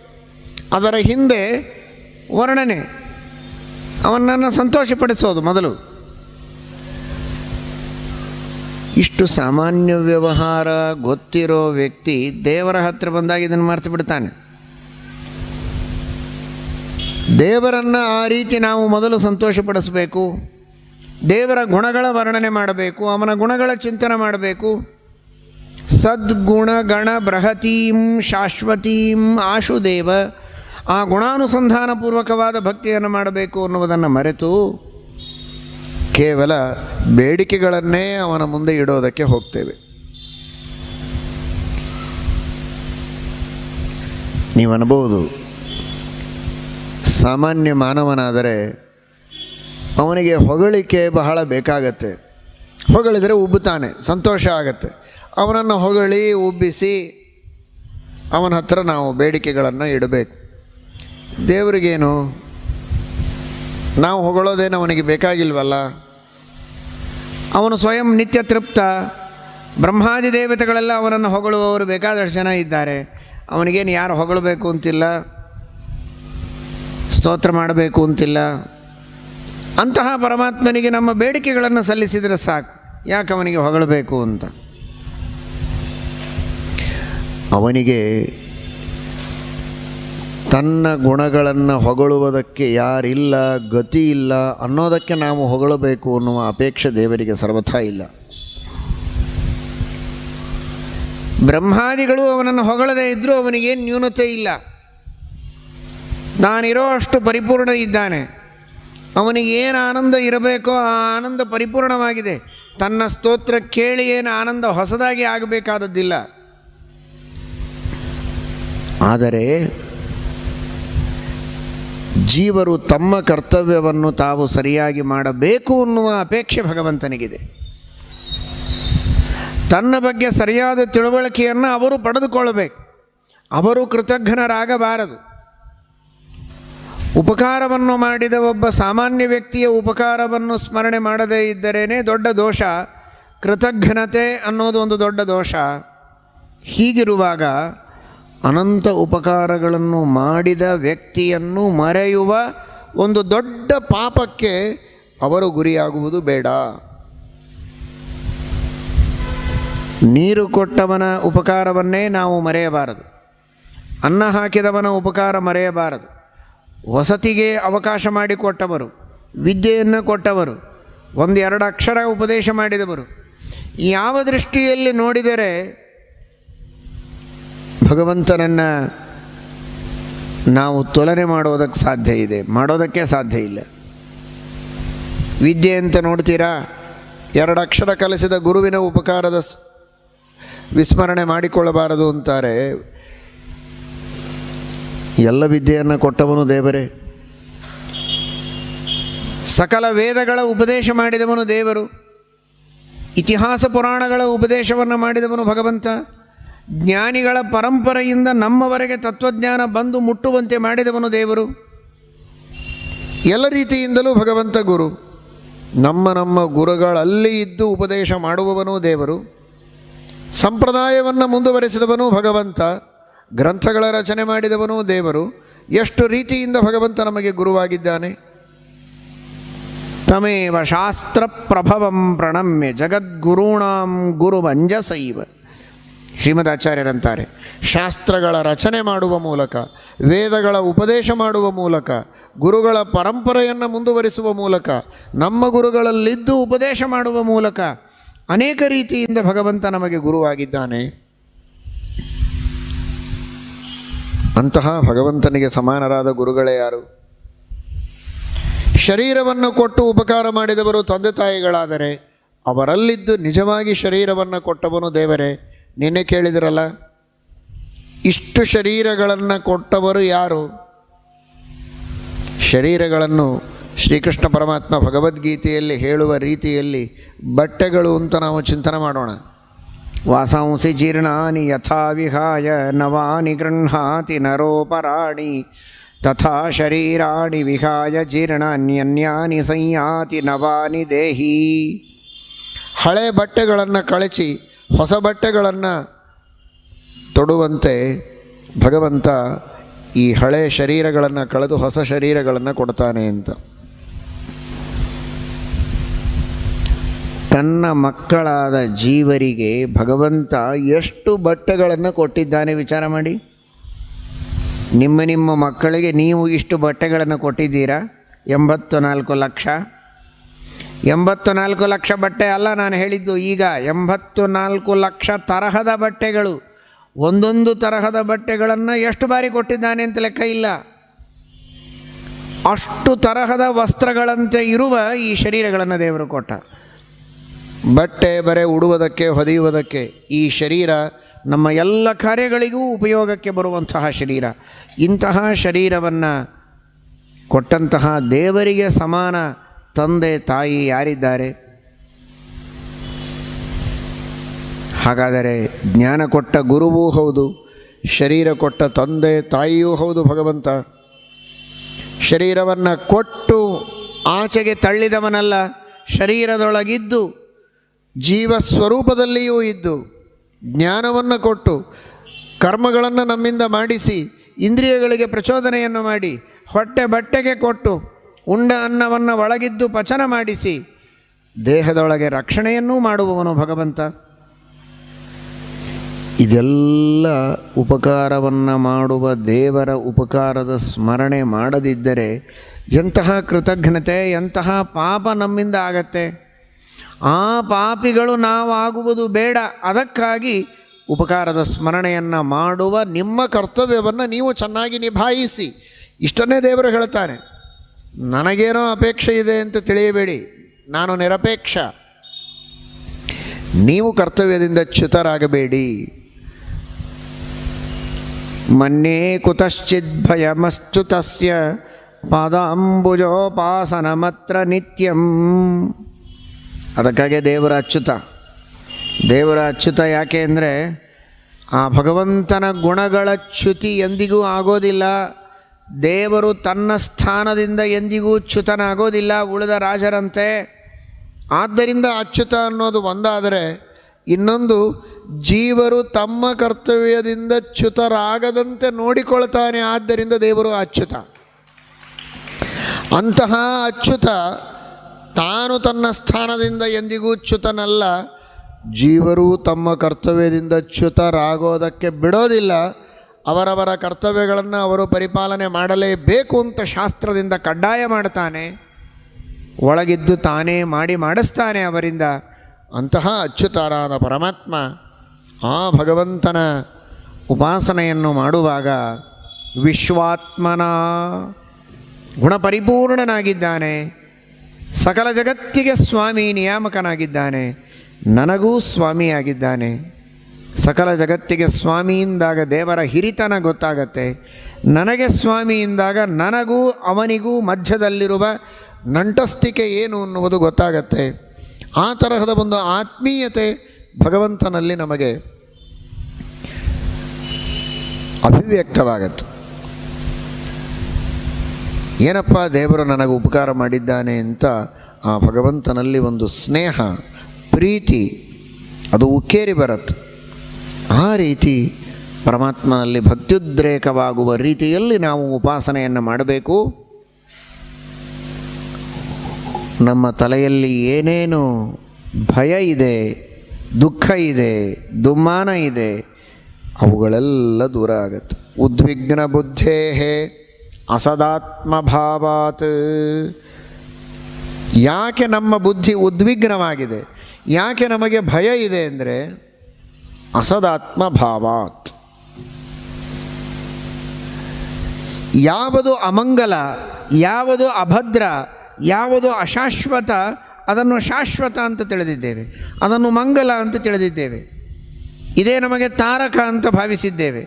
ಅದರ ಹಿಂದೆ ವರ್ಣನೆ, ಅವನನ್ನು ಸಂತೋಷಪಡಿಸೋದು ಮೊದಲು. ಇಷ್ಟು ಸಾಮಾನ್ಯ ವ್ಯವಹಾರ ಗೊತ್ತಿರೋ ವ್ಯಕ್ತಿ ದೇವರ ಹತ್ರ ಬಂದಾಗ ಇದನ್ನು ಮರೆತು ಬಿಡ್ತಾನೆ. ದೇವರನ್ನು ಆ ರೀತಿ ನಾವು ಮೊದಲು ಸಂತೋಷಪಡಿಸಬೇಕು. ದೇವರ ಗುಣಗಳ ವರ್ಣನೆ ಮಾಡಬೇಕು, ಅವನ ಗುಣಗಳ ಚಿಂತನೆ ಮಾಡಬೇಕು. ಸದ್ಗುಣಗಣ ಬೃಹತೀಂ ಶಾಶ್ವತೀಂ ಆಶುದೇವ, ಆ ಗುಣಾನುಸಂಧಾನಪೂರ್ವಕವಾದ ಭಕ್ತಿಯನ್ನು ಮಾಡಬೇಕು ಅನ್ನುವುದನ್ನು ಮರೆತು ಕೇವಲ ಬೇಡಿಕೆಗಳನ್ನೇ ಅವನ ಮುಂದೆ ಇಡೋದಕ್ಕೆ ಹೋಗ್ತೇವೆ. ನೀವು ಅನ್ಬೋದು, ಸಾಮಾನ್ಯ ಮಾನವನಾದರೆ ಅವನಿಗೆ ಹೊಗಳಿಕೆ ಬಹಳ ಬೇಕಾಗತ್ತೆ. ಹೊಗಳಿದರೆ ಉಬ್ಬುತ್ತಾನೆ, ಸಂತೋಷ ಆಗತ್ತೆ. ಅವನನ್ನು ಹೊಗಳಿ ಉಬ್ಬಿಸಿ ಅವನ ಹತ್ರ ನಾವು ಬೇಡಿಕೆಗಳನ್ನು ಇಡಬೇಕು. ದೇವರಿಗೇನು, ನಾವು ಹೊಗಳೋದೇನು ಅವನಿಗೆ ಬೇಕಾಗಿಲ್ವಲ್ಲ. ಅವನು ಸ್ವಯಂ ನಿತ್ಯ ತೃಪ್ತ. ಬ್ರಹ್ಮಾದಿ ದೇವತೆಗಳೆಲ್ಲ ಅವನನ್ನು ಹೊಗಳುವವರು ಬೇಕಾದಷ್ಟು ಜನ ಇದ್ದಾರೆ. ಅವನಿಗೇನು ಯಾರು ಹೊಗಳಬೇಕು ಅಂತಿಲ್ಲ, ಸ್ತೋತ್ರ ಮಾಡಬೇಕು ಅಂತಿಲ್ಲ. ಅಂತಹ ಪರಮಾತ್ಮನಿಗೆ ನಮ್ಮ ಬೇಡಿಕೆಗಳನ್ನು ಸಲ್ಲಿಸಿದರೆ ಸಾಕು, ಯಾಕೆ ಅವನಿಗೆ ಹೊಗಳಬೇಕು ಅಂತ. ಅವನಿಗೆ ತನ್ನ ಗುಣಗಳನ್ನು ಹೊಗಳುವುದಕ್ಕೆ ಯಾರಿಲ್ಲ, ಗತಿ ಇಲ್ಲ ಅನ್ನೋದಕ್ಕೆ ನಾವು ಹೊಗಳಬೇಕು ಅನ್ನುವ ಅಪೇಕ್ಷೆ ದೇವರಿಗೆ ಸರ್ವಥಾ ಇಲ್ಲ. ಬ್ರಹ್ಮಾದಿಗಳು ಅವನನ್ನು ಹೊಗಳದೇ ಇದ್ದರೂ ಅವನಿಗೇನು ನ್ಯೂನತೆ ಇಲ್ಲ. ನಾನಿರೋ ಅಷ್ಟು ಪರಿಪೂರ್ಣ ಇದ್ದಾನೆ. ಅವನಿಗೆ ಏನು ಆನಂದ ಇರಬೇಕೋ ಆ ಆನಂದ ಪರಿಪೂರ್ಣವಾಗಿದೆ. ತನ್ನ ಸ್ತೋತ್ರ ಕೇಳಿ ಏನು ಆನಂದ ಹೊಸದಾಗಿ ಆಗಬೇಕಾದದ್ದಿಲ್ಲ. ಆದರೆ ಜೀವರು ತಮ್ಮ ಕರ್ತವ್ಯವನ್ನು ತಾವು ಸರಿಯಾಗಿ ಮಾಡಬೇಕು ಅನ್ನುವ ಅಪೇಕ್ಷೆ ಭಗವಂತನಿಗಿದೆ. ತನ್ನ ಬಗ್ಗೆ ಸರಿಯಾದ ತಿಳುವಳಿಕೆಯನ್ನು ಅವರು ಪಡೆದುಕೊಳ್ಳಬೇಕು. ಅವರು ಕೃತಜ್ಞರಾಗಬಾರದು. ಉಪಕಾರವನ್ನು ಮಾಡಿದ ಒಬ್ಬ ಸಾಮಾನ್ಯ ವ್ಯಕ್ತಿಯ ಉಪಕಾರವನ್ನು ಸ್ಮರಣೆ ಮಾಡದೇ ಇದ್ದರೇನೆ ದೊಡ್ಡ ದೋಷ. ಕೃತಜ್ಞತೆ ಅನ್ನೋದು ಒಂದು ದೊಡ್ಡ ದೋಷ. ಹೀಗಿರುವಾಗ ಅನಂತ ಉಪಕಾರಗಳನ್ನು ಮಾಡಿದ ವ್ಯಕ್ತಿಯನ್ನು ಮರೆಯುವ ಒಂದು ದೊಡ್ಡ ಪಾಪಕ್ಕೆ ಅವರು ಗುರಿಯಾಗುವುದು ಬೇಡ. ನೀರು ಕೊಟ್ಟವನ ಉಪಕಾರವನ್ನೇ ನಾವು ಮರೆಯಬಾರದು. ಅನ್ನ ಹಾಕಿದವನ ಉಪಕಾರ ಮರೆಯಬಾರದು. ವಸತಿಗೆ ಅವಕಾಶ ಮಾಡಿಕೊಟ್ಟವರು, ವಿದ್ಯೆಯನ್ನು ಕೊಟ್ಟವರು, ಒಂದೆರಡು ಅಕ್ಷರ ಉಪದೇಶ ಮಾಡಿದವರು, ಯಾವ ದೃಷ್ಟಿಯಲ್ಲಿ ನೋಡಿದರೆ ಭಗವಂತನನ್ನು ನಾವು ತುಲನೆ ಮಾಡೋದಕ್ಕೆ ಸಾಧ್ಯ ಇದೆ? ಮಾಡೋದಕ್ಕೆ ಸಾಧ್ಯ ಇಲ್ಲ. ವಿದ್ಯೆ ಅಂತ ನೋಡ್ತೀರಾ, ಎರಡು ಅಕ್ಷರ ಕಲಿಸಿದ ಗುರುವಿನ ಉಪಕಾರದ ವಿಸ್ಮರಣೆ ಮಾಡಿಕೊಳ್ಳಬಾರದು ಅಂತಾರೆ. ಎಲ್ಲ ವಿದ್ಯೆಯನ್ನು ಕೊಟ್ಟವನು ದೇವರೇ. ಸಕಲ ವೇದಗಳ ಉಪದೇಶ ಮಾಡಿದವನು ದೇವರು. ಇತಿಹಾಸ ಪುರಾಣಗಳ ಉಪದೇಶವನ್ನು ಮಾಡಿದವನು ಭಗವಂತ. ಜ್ಞಾನಿಗಳ ಪರಂಪರೆಯಿಂದ ನಮ್ಮವರೆಗೆ ತತ್ವಜ್ಞಾನ ಬಂದು ಮುಟ್ಟುವಂತೆ ಮಾಡಿದವನು ದೇವರು. ಎಲ್ಲ ರೀತಿಯಿಂದಲೂ ಭಗವಂತ ಗುರು. ನಮ್ಮ ಗುರುಗಳಲ್ಲಿ ಇದ್ದು ಉಪದೇಶ ಮಾಡುವವನೂ ದೇವರು. ಸಂಪ್ರದಾಯವನ್ನು ಮುಂದುವರೆಸಿದವನು ಭಗವಂತ. ಗ್ರಂಥಗಳ ರಚನೆ ಮಾಡಿದವನೂ ದೇವರು. ಎಷ್ಟು ರೀತಿಯಿಂದ ಭಗವಂತ ನಮಗೆ ಗುರುವಾಗಿದ್ದಾನೆ. ತಮೇವ ಶಾಸ್ತ್ರ ಪ್ರಭವಂ ಪ್ರಣಮ್ಯ ಜಗದ್ಗುರುಣಾಂ ಗುರುವಂಜಸೈವ. ಶ್ರೀಮದ್ ಆಚಾರ್ಯರಂತಾರೆ, ಶಾಸ್ತ್ರಗಳ ರಚನೆ ಮಾಡುವ ಮೂಲಕ, ವೇದಗಳ ಉಪದೇಶ ಮಾಡುವ ಮೂಲಕ, ಗುರುಗಳ ಪರಂಪರೆಯನ್ನು ಮುಂದುವರಿಸುವ ಮೂಲಕ, ನಮ್ಮ ಗುರುಗಳಲ್ಲಿದ್ದು ಉಪದೇಶ ಮಾಡುವ ಮೂಲಕ ಅನೇಕ ರೀತಿಯಿಂದ ಭಗವಂತ ನಮಗೆ ಗುರುವಾಗಿದ್ದಾನೆ. ಅಂತಹ ಭಗವಂತನಿಗೆ ಸಮಾನರಾದ ಗುರುಗಳೇ ಯಾರು? ಶರೀರವನ್ನು ಕೊಟ್ಟು ಉಪಕಾರ ಮಾಡಿದವರು ತಂದೆ ತಾಯಿಗಳಾದರೆ ಅವರಲ್ಲಿದ್ದು ನಿಜವಾಗಿ ಶರೀರವನ್ನು ಕೊಟ್ಟವನು ದೇವರೇ. ನಿನ್ನೆ ಕೇಳಿದಿರಲ್ಲ, ಇಷ್ಟು ಶರೀರಗಳನ್ನು ಕೊಟ್ಟವರು ಯಾರು? ಶರೀರಗಳನ್ನು ಶ್ರೀಕೃಷ್ಣ ಪರಮಾತ್ಮ ಭಗವದ್ಗೀತೆಯಲ್ಲಿ ಹೇಳುವ ರೀತಿಯಲ್ಲಿ ಬಟ್ಟೆಗಳು ಅಂತ ನಾವು ಚಿಂತನೆ ಮಾಡೋಣ. ವಾಸಾಂಸಿ ಜೀರ್ಣಾನಿ ಯಥಾ ವಿಹಾಯ ನವಾನಿ ಗೃಹ್ಣಾತಿ ನರೋಪರಾಣಿ ತಥಾ ಶರೀರಾಣಿ ವಿಹಾಯ ಜೀರ್ಣಾನ್ಯನ್ಯಾನಿ ಸಂಯಾತಿ ನವಾನಿ ದೇಹಿ. ಹಳೆ ಬಟ್ಟೆಗಳನ್ನು ಕಳಚಿ ಹೊಸ ಬಟ್ಟೆಗಳನ್ನು ತೊಡುವಂತೆ ಭಗವಂತ ಈ ಹಳೆ ಶರೀರಗಳನ್ನು ಕಳೆದು ಹೊಸ ಶರೀರಗಳನ್ನು ಕೊಡ್ತಾನೆ ಅಂತ. ತನ್ನ ಮಕ್ಕಳಾದ ಜೀವರಿಗೆ ಭಗವಂತ ಎಷ್ಟು ಬಟ್ಟೆಗಳನ್ನು ಕೊಟ್ಟಿದ್ದಾನೆ ವಿಚಾರ ಮಾಡಿ. ನಿಮ್ಮ ಮಕ್ಕಳಿಗೆ ನೀವು ಇಷ್ಟು ಬಟ್ಟೆಗಳನ್ನು ಕೊಟ್ಟಿದ್ದೀರಾ? 84 ಲಕ್ಷ. 84 ಲಕ್ಷ ಬಟ್ಟೆ ಅಲ್ಲ ನಾನು ಹೇಳಿದ್ದು, ಈಗ 84 ಲಕ್ಷ ತರಹದ ಬಟ್ಟೆಗಳು. ಒಂದೊಂದು ತರಹದ ಬಟ್ಟೆಗಳನ್ನು ಎಷ್ಟು ಬಾರಿ ಕೊಟ್ಟಿದ್ದಾನೆ ಅಂತ ಲೆಕ್ಕ ಇಲ್ಲ. ಅಷ್ಟು ತರಹದ ವಸ್ತ್ರಗಳಂತೆ ಇರುವ ಈ ಶರೀರಗಳನ್ನು ದೇವರು ಕೊಟ್ಟ. ಬಟ್ಟೆ ಬರೆ ಉಡುವುದಕ್ಕೆ ಹೊದೆಯುವುದಕ್ಕೆ, ಈ ಶರೀರ ನಮ್ಮ ಎಲ್ಲ ಕಾರ್ಯಗಳಿಗೂ ಉಪಯೋಗಕ್ಕೆ ಬರುವಂತಹ ಶರೀರ. ಇಂತಹ ಶರೀರವನ್ನು ಕೊಟ್ಟಂತಹ ದೇವರಿಗೆ ಸಮಾನ ತಂದೆ ತಾಯಿ ಯಾರಿದ್ದಾರೆ? ಹಾಗಾದರೆ ಜ್ಞಾನ ಕೊಟ್ಟ ಗುರುವೂ ಹೌದು, ಶರೀರ ಕೊಟ್ಟ ತಂದೆ ತಾಯಿಯೂ ಹೌದು ಭಗವಂತ. ಶರೀರವನ್ನು ಕೊಟ್ಟು ಆಚೆಗೆ ತಳ್ಳಿದವನಲ್ಲ, ಶರೀರದೊಳಗಿದ್ದು ಜೀವಸ್ವರೂಪದಲ್ಲಿಯೂ ಇದ್ದು ಜ್ಞಾನವನ್ನು ಕೊಟ್ಟು ಕರ್ಮಗಳನ್ನು ನಮ್ಮಿಂದ ಮಾಡಿಸಿ ಇಂದ್ರಿಯಗಳಿಗೆ ಪ್ರಚೋದನೆಯನ್ನು ಮಾಡಿ ಹೊಟ್ಟೆ ಬಟ್ಟೆಗೆ ಕೊಟ್ಟು ಉಂಡ ಅನ್ನವನ್ನು ಒಳಗಿದ್ದು ಪಚನ ಮಾಡಿಸಿ ದೇಹದೊಳಗೆ ರಕ್ಷಣೆಯನ್ನೂ ಮಾಡುವವನು ಭಗವಂತ. ಇದೆಲ್ಲ ಉಪಕಾರವನ್ನು ಮಾಡುವ ದೇವರ ಉಪಕಾರದ ಸ್ಮರಣೆ ಮಾಡದಿದ್ದರೆ ಎಂತಹ ಕೃತಜ್ಞತೆ, ಎಂತಹ ಪಾಪ ನಮ್ಮಿಂದ ಆಗತ್ತೆ. ಆ ಪಾಪಿಗಳು ನಾವು ಆಗುವುದು ಬೇಡ. ಅದಕ್ಕಾಗಿ ಉಪಕಾರದ ಸ್ಮರಣೆಯನ್ನು ಮಾಡುವ ನಿಮ್ಮ ಕರ್ತವ್ಯವನ್ನು ನೀವು ಚೆನ್ನಾಗಿ ನಿಭಾಯಿಸಿ. ಇಷ್ಟನ್ನೇ ದೇವರು ಹೇಳ್ತಾನೆ. ನನಗೇನೋ ಅಪೇಕ್ಷೆ ಇದೆ ಅಂತ ತಿಳಿಯಬೇಡಿ, ನಾನು ನಿರಪೇಕ್ಷ. ನೀವು ಕರ್ತವ್ಯದಿಂದ ಚ್ಯುತರಾಗಬೇಡಿ. ಮನ್ಯೇ ಕುತಶ್ಚಿದ್ ಭಯಮಶ್ಚ್ಯುತಸ್ಯ ಪಾದಾಂಬುಜೋಪಾಸನಮತ್ರ ನಿತ್ಯಂ. ಅದಕ್ಕಾಗಿ ದೇವರ ಅಚ್ಯುತ. ದೇವರ ಅಚ್ಯುತ ಯಾಕೆ ಅಂದರೆ ಆ ಭಗವಂತನ ಗುಣಗಳ ಚ್ಯುತಿ ಎಂದಿಗೂ ಆಗೋದಿಲ್ಲ. ದೇವರು ತನ್ನ ಸ್ಥಾನದಿಂದ ಎಂದಿಗೂ ಚ್ಯುತನಾಗೋದಿಲ್ಲ ಉಳಿದ ರಾಜರಂತೆ. ಆದ್ದರಿಂದ ಅಚ್ಯುತ ಅನ್ನೋದು ಒಂದಾದರೆ, ಇನ್ನೊಂದು ಜೀವರು ತಮ್ಮ ಕರ್ತವ್ಯದಿಂದ ಚ್ಯುತರಾಗದಂತೆ ನೋಡಿಕೊಳ್ತಾನೆ. ಆದ್ದರಿಂದ ದೇವರು ಅಚ್ಯುತ. ಅಂತಹ ಅಚ್ಯುತ ತಾನು ತನ್ನ ಸ್ಥಾನದಿಂದ ಎಂದಿಗೂ ಚ್ಯುತನಲ್ಲ. ಜೀವರು ತಮ್ಮ ಕರ್ತವ್ಯದಿಂದ ಚ್ಯುತರಾಗೋದಕ್ಕೆ ಬಿಡೋದಿಲ್ಲ. ಅವರವರ ಕರ್ತವ್ಯಗಳನ್ನು ಅವರು ಪರಿಪಾಲನೆ ಮಾಡಲೇಬೇಕು ಅಂತ ಶಾಸ್ತ್ರದಿಂದ ಕಡ್ಡಾಯ ಮಾಡ್ತಾನೆ. ಒಳಗಿದ್ದು ತಾನೇ ಮಾಡಿಸ್ತಾನೆ ಅವರಿಂದ. ಅಂತಹ ಅಚ್ಯುತರಾದ ಪರಮಾತ್ಮ ಆ ಭಗವಂತನ ಉಪಾಸನೆಯನ್ನು ಮಾಡುವಾಗ ವಿಶ್ವಾತ್ಮನ ಗುಣಪರಿಪೂರ್ಣನಾಗಿದ್ದಾನೆ. ಸಕಲ ಜಗತ್ತಿಗೆ ಸ್ವಾಮಿ ನಿಯಾಮಕನಾಗಿದ್ದಾನೆ. ನನಗೂ ಸ್ವಾಮಿಯಾಗಿದ್ದಾನೆ. ಸಕಲ ಜಗತ್ತಿಗೆ ಸ್ವಾಮಿಯಿಂದಾಗ ದೇವರ ಹಿರಿತನ ಗೊತ್ತಾಗತ್ತೆ. ನನಗೆ ಸ್ವಾಮಿಯಿಂದಾಗ ನನಗೂ ಅವನಿಗೂ ಮಧ್ಯದಲ್ಲಿರುವ ನಂಟಸ್ತಿಕೆ ಏನು ಅನ್ನುವುದು ಗೊತ್ತಾಗತ್ತೆ. ಆ ತರಹದ ಒಂದು ಆತ್ಮೀಯತೆ ಭಗವಂತನಲ್ಲಿ ನಮಗೆ ಅಭಿವ್ಯಕ್ತವಾಗತ್ತೆ. ಏನಪ್ಪ ದೇವರು ನನಗೆ ಉಪಕಾರ ಮಾಡಿದ್ದಾನೆ ಅಂತ ಆ ಭಗವಂತನಲ್ಲಿ ಒಂದು ಸ್ನೇಹ, ಪ್ರೀತಿ ಅದು ಉಕ್ಕೇರಿ ಬರುತ್ತೆ. ಆ ರೀತಿ ಪರಮಾತ್ಮನಲ್ಲಿ ಭಕ್ತ್ಯುದ್ರೇಕವಾಗುವ ರೀತಿಯಲ್ಲಿ ನಾವು ಉಪಾಸನೆಯನ್ನು ಮಾಡಬೇಕು. ನಮ್ಮ ತಲೆಯಲ್ಲಿ ಏನೇನು ಭಯ ಇದೆ, ದುಃಖ ಇದೆ, ದುಮ್ಮಾನ ಇದೆ, ಅವುಗಳೆಲ್ಲ ದೂರ ಆಗುತ್ತೆ. ಉದ್ವಿಗ್ನ ಬುದ್ಧೇ ಅಸದಾತ್ಮಭಾವಾತ್. ಯಾಕೆ ನಮ್ಮ ಬುದ್ಧಿ ಉದ್ವಿಗ್ನವಾಗಿದೆ, ಯಾಕೆ ನಮಗೆ ಭಯ ಇದೆ ಅಂದರೆ ಅಸದಾತ್ಮಭಾವಾತ್. ಯಾವುದು ಅಮಂಗಲ, ಯಾವುದು ಅಭದ್ರ, ಯಾವುದು ಅಶಾಶ್ವತ ಅದನ್ನು ಶಾಶ್ವತ ಅಂತ ತಿಳಿದಿದ್ದೇವೆ, ಅದನ್ನು ಮಂಗಲ ಅಂತ ತಿಳಿದಿದ್ದೇವೆ. ಇದೇ ನಮಗೆ ತಾರಕ ಅಂತ ಭಾವಿಸಿದ್ದೇವೆ.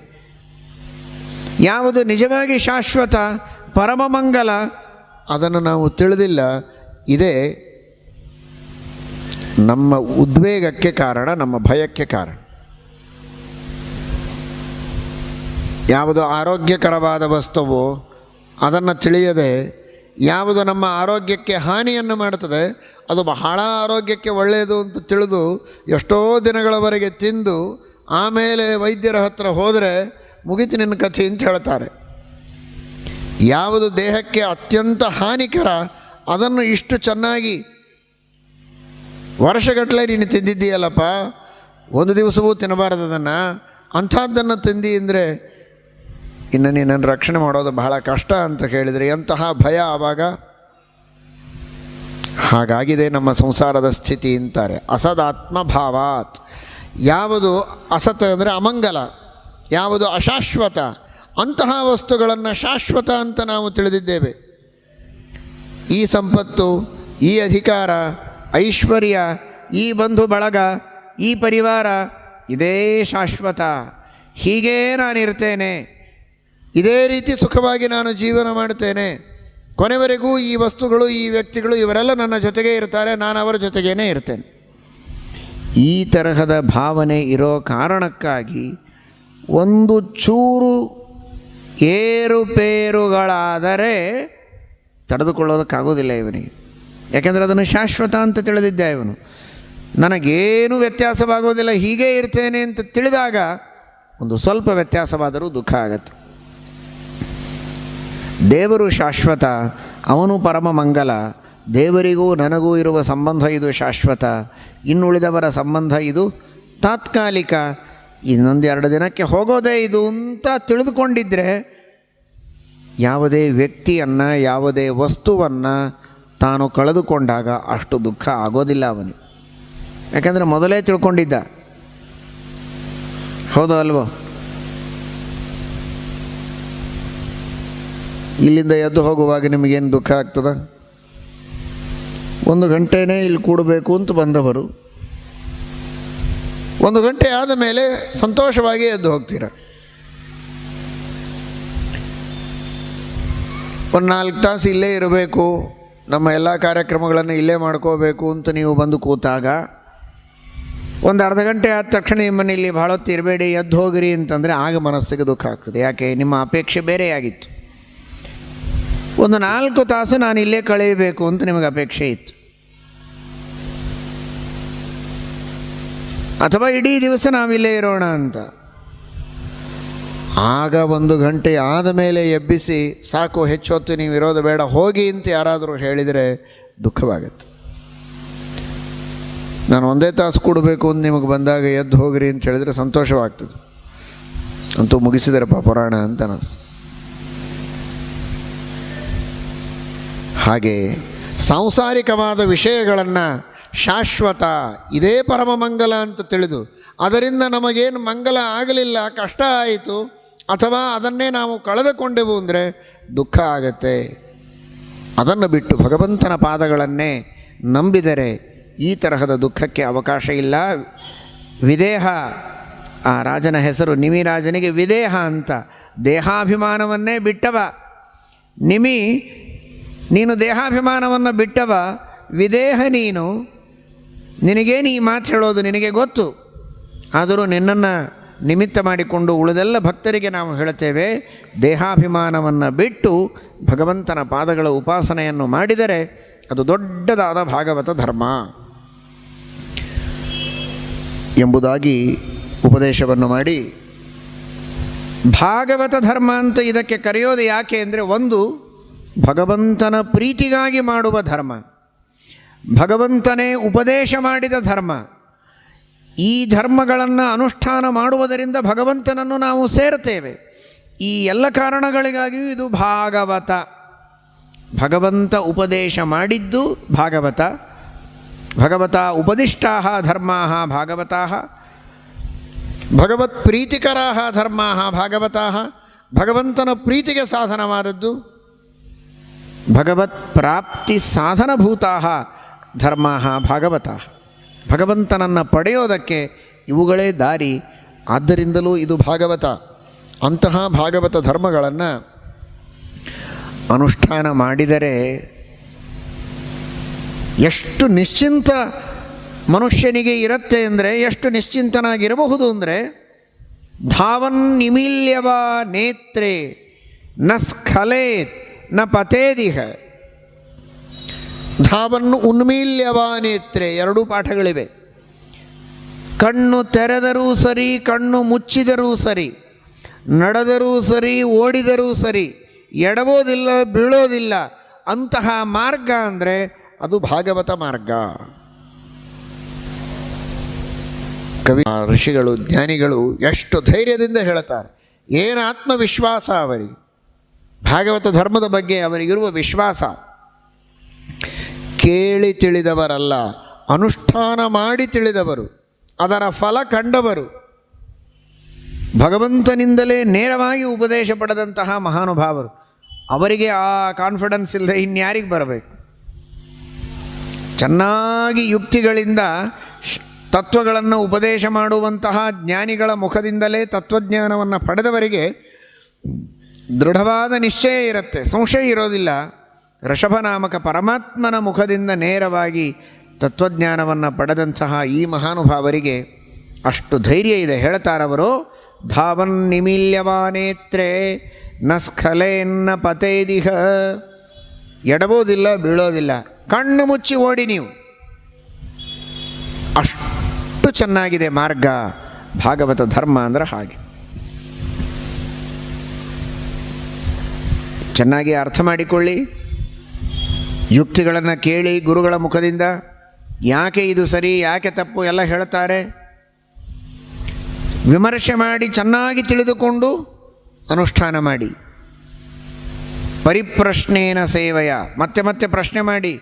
ಯಾವುದು ನಿಜವಾಗಿ ಶಾಶ್ವತ ಪರಮ ಮಂಗಲ ಅದನ್ನು ನಾವು ತಿಳಿದಿಲ್ಲ. ಇದೇ ನಮ್ಮ ಉದ್ವೇಗಕ್ಕೆ ಕಾರಣ, ನಮ್ಮ ಭಯಕ್ಕೆ ಕಾರಣ. ಯಾವುದು ಆರೋಗ್ಯಕರವಾದ ವಸ್ತುವೋ ಅದನ್ನು ತಿಳಿಯದೆ ಯಾವುದು ನಮ್ಮ ಆರೋಗ್ಯಕ್ಕೆ ಹಾನಿಯನ್ನು ಮಾಡುತ್ತದೆ ಅದು ಬಹಳ ಆರೋಗ್ಯಕ್ಕೆ ಒಳ್ಳೆಯದು ಅಂತ ತಿಳಿದು ಎಷ್ಟೋ ದಿನಗಳವರೆಗೆ ತಿಂದು ಆಮೇಲೆ ವೈದ್ಯರ ಹತ್ರ ಹೋದರೆ ಮುಗಿತು ನಿನ್ನ ಕಥೆ ಅಂತ ಹೇಳ್ತಾರೆ. ಯಾವುದು ದೇಹಕ್ಕೆ ಅತ್ಯಂತ ಹಾನಿಕರ ಅದನ್ನು ಇಷ್ಟು ಚೆನ್ನಾಗಿ ವರ್ಷಗಟ್ಟಲೆ ನೀನು ತಿಂದಿದ್ದೀಯಲ್ಲಪ್ಪ, ಒಂದು ದಿವಸವೂ ತಿನ್ನಬಾರದು ಅದನ್ನು, ಅಂಥದ್ದನ್ನು ತಿಂದಿ ಅಂದರೆ ಇನ್ನು ನೀನನ್ನು ರಕ್ಷಣೆ ಮಾಡೋದು ಬಹಳ ಕಷ್ಟ ಅಂತ ಕೇಳಿದರೆ ಎಂತಹ ಭಯ ಆವಾಗ. ಹಾಗಾಗಿದೆ ನಮ್ಮ ಸಂಸಾರದ ಸ್ಥಿತಿ ಅಂತಾರೆ. ಅಸದಾತ್ಮಭಾವಾತ್. ಯಾವುದು ಅಸತ್ ಅಂದರೆ ಅಮಂಗಲ, ಯಾವುದು ಅಶಾಶ್ವತ, ಅಂತಹ ವಸ್ತುಗಳನ್ನು ಶಾಶ್ವತ ಅಂತ ನಾವು ತಿಳಿದಿದ್ದೇವೆ. ಈ ಸಂಪತ್ತು, ಈ ಅಧಿಕಾರ, ಐಶ್ವರ್ಯ, ಈ ಬಂಧು ಬಳಗ, ಈ ಪರಿವಾರ ಇದೇ ಶಾಶ್ವತ, ಹೀಗೇ ನಾನಿರ್ತೇನೆ, ಇದೇ ರೀತಿ ಸುಖವಾಗಿ ನಾನು ಜೀವನ ಮಾಡ್ತೇನೆ, ಕೊನೆವರೆಗೂ ಈ ವಸ್ತುಗಳು, ಈ ವ್ಯಕ್ತಿಗಳು ಇವರೆಲ್ಲ ನನ್ನ ಜೊತೆಗೇ ಇರ್ತಾರೆ, ನಾನು ಅವರ ಜೊತೆಗೇ ಇರ್ತೇನೆ. ಈ ತರಹದ ಭಾವನೆ ಇರೋ ಕಾರಣಕ್ಕಾಗಿ ಒಂದು ಚೂರು ಏರುಪೇರುಗಳಾದರೆ ತಡೆದುಕೊಳ್ಳೋದಕ್ಕಾಗೋದಿಲ್ಲ ಇವನಿಗೆ. ಯಾಕೆಂದರೆ ಅದನ್ನು ಶಾಶ್ವತ ಅಂತ ತಿಳಿದಿದ್ದ ಇವನು. ನನಗೇನು ವ್ಯತ್ಯಾಸವಾಗೋದಿಲ್ಲ, ಹೀಗೇ ಇರ್ತೇನೆ ಅಂತ ತಿಳಿದಾಗ ಒಂದು ಸ್ವಲ್ಪ ವ್ಯತ್ಯಾಸವಾದರೂ ದುಃಖ ಆಗತ್ತೆ. ದೇವರು ಶಾಶ್ವತ, ಅವನು ಪರಮ ಮಂಗಲ. ದೇವರಿಗೂ ನನಗೂ ಇರುವ ಸಂಬಂಧ ಇದು ಶಾಶ್ವತ, ಇನ್ನುಳಿದವರ ಸಂಬಂಧ ಇದು ತಾತ್ಕಾಲಿಕ, ಇನ್ನೊಂದು 2 ದಿನಕ್ಕೆ ಹೋಗೋದೇ ಇದು ಅಂತ ತಿಳಿದುಕೊಂಡಿದ್ದರೆ ಯಾವುದೇ ವ್ಯಕ್ತಿಯನ್ನು, ಯಾವುದೇ ವಸ್ತುವನ್ನು ತಾನು ಕಳೆದುಕೊಂಡಾಗ ಅಷ್ಟು ದುಃಖ ಆಗೋದಿಲ್ಲ ಅವನಿಗೆ. ಯಾಕಂದರೆ ಮೊದಲೇ ತಿಳ್ಕೊಂಡಿದ್ದ. ಹೌದೋ ಅಲ್ವೋ? ಇಲ್ಲಿಂದ ಎದ್ದು ಹೋಗುವಾಗ ನಿಮಗೇನು ದುಃಖ ಆಗ್ತದೆ? 1 ಗಂಟೆನೇ ಇಲ್ಲಿ ಕೂಡಬೇಕು ಅಂತ ಬಂದವರು 1 ಗಂಟೆ ಆದ ಮೇಲೆ ಸಂತೋಷವಾಗಿ ಎದ್ದು ಹೋಗ್ತೀರ. 4 ತಾಸು ಇಲ್ಲೇ ಇರಬೇಕು, ನಮ್ಮ ಎಲ್ಲ ಕಾರ್ಯಕ್ರಮಗಳನ್ನು ಇಲ್ಲೇ ಮಾಡ್ಕೋಬೇಕು ಅಂತ ನೀವು ಬಂದು ಕೂತಾಗ 1 ಅರ್ಧ ಗಂಟೆ ಆದ ತಕ್ಷಣ ನಿಮ್ಮನ್ನು ಇಲ್ಲಿ ಭಾಳ ಹೊತ್ತು ಇರಬೇಡಿ, ಎದ್ದು ಹೋಗಿರಿ ಅಂತಂದರೆ ಆಗ ಮನಸ್ಸಿಗೆ ದುಃಖ ಆಗ್ತದೆ. ಯಾಕೆ? ನಿಮ್ಮ ಅಪೇಕ್ಷೆ ಬೇರೆಯಾಗಿತ್ತು. 4 ತಾಸು ನಾನು ಇಲ್ಲೇ ಕಳೆಯಬೇಕು ಅಂತ ನಿಮಗೆ ಅಪೇಕ್ಷೆ ಇತ್ತು, ಅಥವಾ ಇಡೀ ದಿವಸ ನಾವಿಲ್ಲೇ ಇರೋಣ ಅಂತ. ಆಗ 1 ಗಂಟೆ ಆದ ಮೇಲೆ ಎಬ್ಬಿಸಿ ಸಾಕು, ಹೆಚ್ಚು ಹೊತ್ತು ನೀವು ಇರೋದು ಬೇಡ, ಹೋಗಿ ಅಂತ ಯಾರಾದರೂ ಹೇಳಿದರೆ ದುಃಖವಾಗತ್ತೆ. ನಾನು 1 ತಾಸು ಕೊಡಬೇಕು ಅಂತ ನಿಮಗೆ ಬಂದಾಗ ಎದ್ದು ಹೋಗ್ರಿ ಅಂತ ಹೇಳಿದರೆ ಸಂತೋಷವಾಗ್ತದೆ. ಅಂತೂ ಮುಗಿಸಿದರಪ್ಪ ಪುರಾಣ ಅಂತ ಅನಿಸ್ತು. ಹಾಗೆ ಸಾಂಸಾರಿಕವಾದ ವಿಷಯಗಳನ್ನು ಶಾಶ್ವತ, ಇದೇ ಪರಮ ಮಂಗಲ ಅಂತ ತಿಳಿದು ಅದರಿಂದ ನಮಗೇನು ಮಂಗಲ ಆಗಲಿಲ್ಲ, ಕಷ್ಟ ಆಯಿತು, ಅಥವಾ ಅದನ್ನೇ ನಾವು ಕಳೆದುಕೊಂಡೆವು ಅಂದರೆ ದುಃಖ ಆಗತ್ತೆ. ಅದನ್ನು ಬಿಟ್ಟು ಭಗವಂತನ ಪಾದಗಳನ್ನೇ ನಂಬಿದರೆ ಈ ತರಹದ ದುಃಖಕ್ಕೆ ಅವಕಾಶ ಇಲ್ಲ. ವಿದೇಹ, ಆ ರಾಜನ ಹೆಸರು ನಿಮಿರಾಜನಿಗೆ ವಿದೇಹ ಅಂತ. ದೇಹಾಭಿಮಾನವನ್ನೇ ಬಿಟ್ಟವ ನಿಮಿ, ನೀನು ದೇಹಾಭಿಮಾನವನ್ನು ಬಿಟ್ಟವ, ವಿದೇಹ ನೀನು. ನಿನಗೇನು ಈ ಮಾತು ಹೇಳೋದು ನಿನಗೆ ಗೊತ್ತು, ಆದರೂ ನಿನ್ನನ್ನು ನಿಮಿತ್ತ ಮಾಡಿಕೊಂಡು ಉಳಿದೆಲ್ಲ ಭಕ್ತರಿಗೆ ನಾವು ಹೇಳ್ತೇವೆ, ದೇಹಾಭಿಮಾನವನ್ನು ಬಿಟ್ಟು ಭಗವಂತನ ಪಾದಗಳ ಉಪಾಸನೆಯನ್ನು ಮಾಡಿದರೆ ಅದು ದೊಡ್ಡದಾದ ಭಾಗವತ ಧರ್ಮ ಎಂಬುದಾಗಿ ಉಪದೇಶವನ್ನು ಮಾಡಿ, ಭಾಗವತ ಧರ್ಮ ಅಂತ ಇದಕ್ಕೆ ಕರೆಯೋದು ಯಾಕೆ ಅಂದರೆ, ಒಂದು ಭಗವಂತನ ಪ್ರೀತಿಗಾಗಿ ಮಾಡುವ ಧರ್ಮ, ಭಗವಂತನೇ ಉಪದೇಶ ಮಾಡಿದ ಧರ್ಮ. ಈ ಧರ್ಮಗಳನ್ನು ಅನುಷ್ಠಾನ ಮಾಡುವುದರಿಂದ ಭಗವಂತನನ್ನು ನಾವು ಸೇರ್ತೇವೆ. ಈ ಎಲ್ಲ ಕಾರಣಗಳಿಗಾಗಿಯೂ ಇದು ಭಾಗವತ. ಭಗವಂತ ಉಪದೇಶ ಮಾಡಿದ್ದು ಭಾಗವತ. ಭಗವತ ಉಪದಿಷ್ಟಾ ಧರ್ಮಾ ಭಾಗವತಾ, ಭಗವತ್ ಪ್ರೀತಿಕರಾ ಧರ್ಮಾ ಭಾಗವತಾ. ಭಗವಂತನ ಪ್ರೀತಿಗೆ ಸಾಧನವಾದದ್ದು, ಭಗವತ್ ಪ್ರಾಪ್ತಿ ಸಾಧನಭೂತಾ ಧರ್ಮಾ ಭಾಗವತಾ. ಭಗವಂತನನ್ನು ಪಡೆಯೋದಕ್ಕೆ ಇವುಗಳೇ ದಾರಿ. ಆದ್ದರಿಂದಲೂ ಇದು ಭಾಗವತ. ಅಂತಹ ಭಾಗವತ ಧರ್ಮಗಳನ್ನು ಅನುಷ್ಠಾನ ಮಾಡಿದರೆ ಎಷ್ಟು ನಿಶ್ಚಿಂತ ಮನುಷ್ಯನಿಗೆ ಇರುತ್ತೆ ಅಂದರೆ, ಎಷ್ಟು ನಿಶ್ಚಿಂತನಾಗಿರಬಹುದು ಅಂದರೆ, ಧಾವನ್ ನಿಮೀಲ್ಯವ ನೇತ್ರೇ ನ ಸ್ಖಲೇತ್ ನ ಪತೇದಿಹ. ಧಾವನ್ ಉನ್ಮೀಲ್ಯವ ನೇತ್ರೇ, 2 ಪಾಠಗಳಿವೆ. ಕಣ್ಣು ತೆರೆದರೂ ಸರಿ, ಕಣ್ಣು ಮುಚ್ಚಿದರೂ ಸರಿ, ನಡೆದರೂ ಸರಿ, ಓಡಿದರೂ ಸರಿ, ಎಡಬೋದಿಲ್ಲ, ಬೀಳೋದಿಲ್ಲ. ಅಂತಹ ಮಾರ್ಗ ಅಂದರೆ ಅದು ಭಾಗವತ ಮಾರ್ಗ. ಕವಿ ಋಷಿಗಳು ಜ್ಞಾನಿಗಳು ಎಷ್ಟು ಧೈರ್ಯದಿಂದ ಹೇಳುತ್ತಾರೆ, ಏನು ಆತ್ಮವಿಶ್ವಾಸ ಅವರಿಗೆ, ಭಾಗವತ ಧರ್ಮದ ಬಗ್ಗೆ ಅವರಿಗಿರುವ ವಿಶ್ವಾಸ. ಕೇಳಿ ತಿಳಿದವರಲ್ಲ, ಅನುಷ್ಠಾನ ಮಾಡಿ ತಿಳಿದವರು, ಅದರ ಫಲ ಕಂಡವರು, ಭಗವಂತನಿಂದಲೇ ನೇರವಾಗಿ ಉಪದೇಶ ಪಡೆದಂತಹ ಮಹಾನುಭಾವರು. ಅವರಿಗೆ ಆ ಕಾನ್ಫಿಡೆನ್ಸ್ ಇಲ್ಲದೆ ಇನ್ಯಾರಿಗೆ ಬರಬೇಕು? ಚೆನ್ನಾಗಿ ಯುಕ್ತಿಗಳಿಂದ ತತ್ವಗಳನ್ನು ಉಪದೇಶ ಮಾಡುವಂತಹ ಜ್ಞಾನಿಗಳ ಮುಖದಿಂದಲೇ ತತ್ವಜ್ಞಾನವನ್ನು ಪಡೆದವರಿಗೆ ದೃಢವಾದ ನಿಶ್ಚಯ ಇರುತ್ತೆ, ಸಂಶಯ ಇರೋದಿಲ್ಲ. ಋಷಭನಾಮಕ ಪರಮಾತ್ಮನ ಮುಖದಿಂದ ನೇರವಾಗಿ ತತ್ವಜ್ಞಾನವನ್ನು ಪಡೆದಂತಹ ಈ ಮಹಾನುಭಾವರಿಗೆ ಅಷ್ಟು ಧೈರ್ಯ ಇದೆ. ಹೇಳ್ತಾರವರು, ಧಾವನ್ ನಿಮೀಲ್ಯವಾನೇತ್ರೇ ನ ಸ್ಖಲೇನ್ನ ಪತೇದಿಹ. ಎಡಬೋದಿಲ್ಲ, ಬೀಳೋದಿಲ್ಲ, ಕಣ್ಣು ಮುಚ್ಚಿ ಓಡಿ ನೀವು. ಅಷ್ಟು ಚೆನ್ನಾಗಿದೆ ಮಾರ್ಗ. ಭಾಗವತ ಧರ್ಮ ಅಂದರೆ ಹಾಗೆ. ಚೆನ್ನಾಗಿ ಅರ್ಥ ಮಾಡಿಕೊಳ್ಳಿ, ಯುಕ್ತಿಗಳನ್ನು ಕೇಳಿ ಗುರುಗಳ ಮುಖದಿಂದ. ಯಾಕೆ ಇದು ಸರಿ, ಯಾಕೆ ತಪ್ಪು ಎಲ್ಲ ಹೇಳ್ತಾರೆ. ವಿಮರ್ಶೆ ಮಾಡಿ ಚೆನ್ನಾಗಿ ತಿಳಿದುಕೊಂಡು ಅನುಷ್ಠಾನ ಮಾಡಿ. ಪರಿಪ್ರಶ್ನೇನ ಸೇವೆಯ, ಮತ್ತೆ ಮತ್ತೆ ಪ್ರಶ್ನೆ ಮಾಡಿ,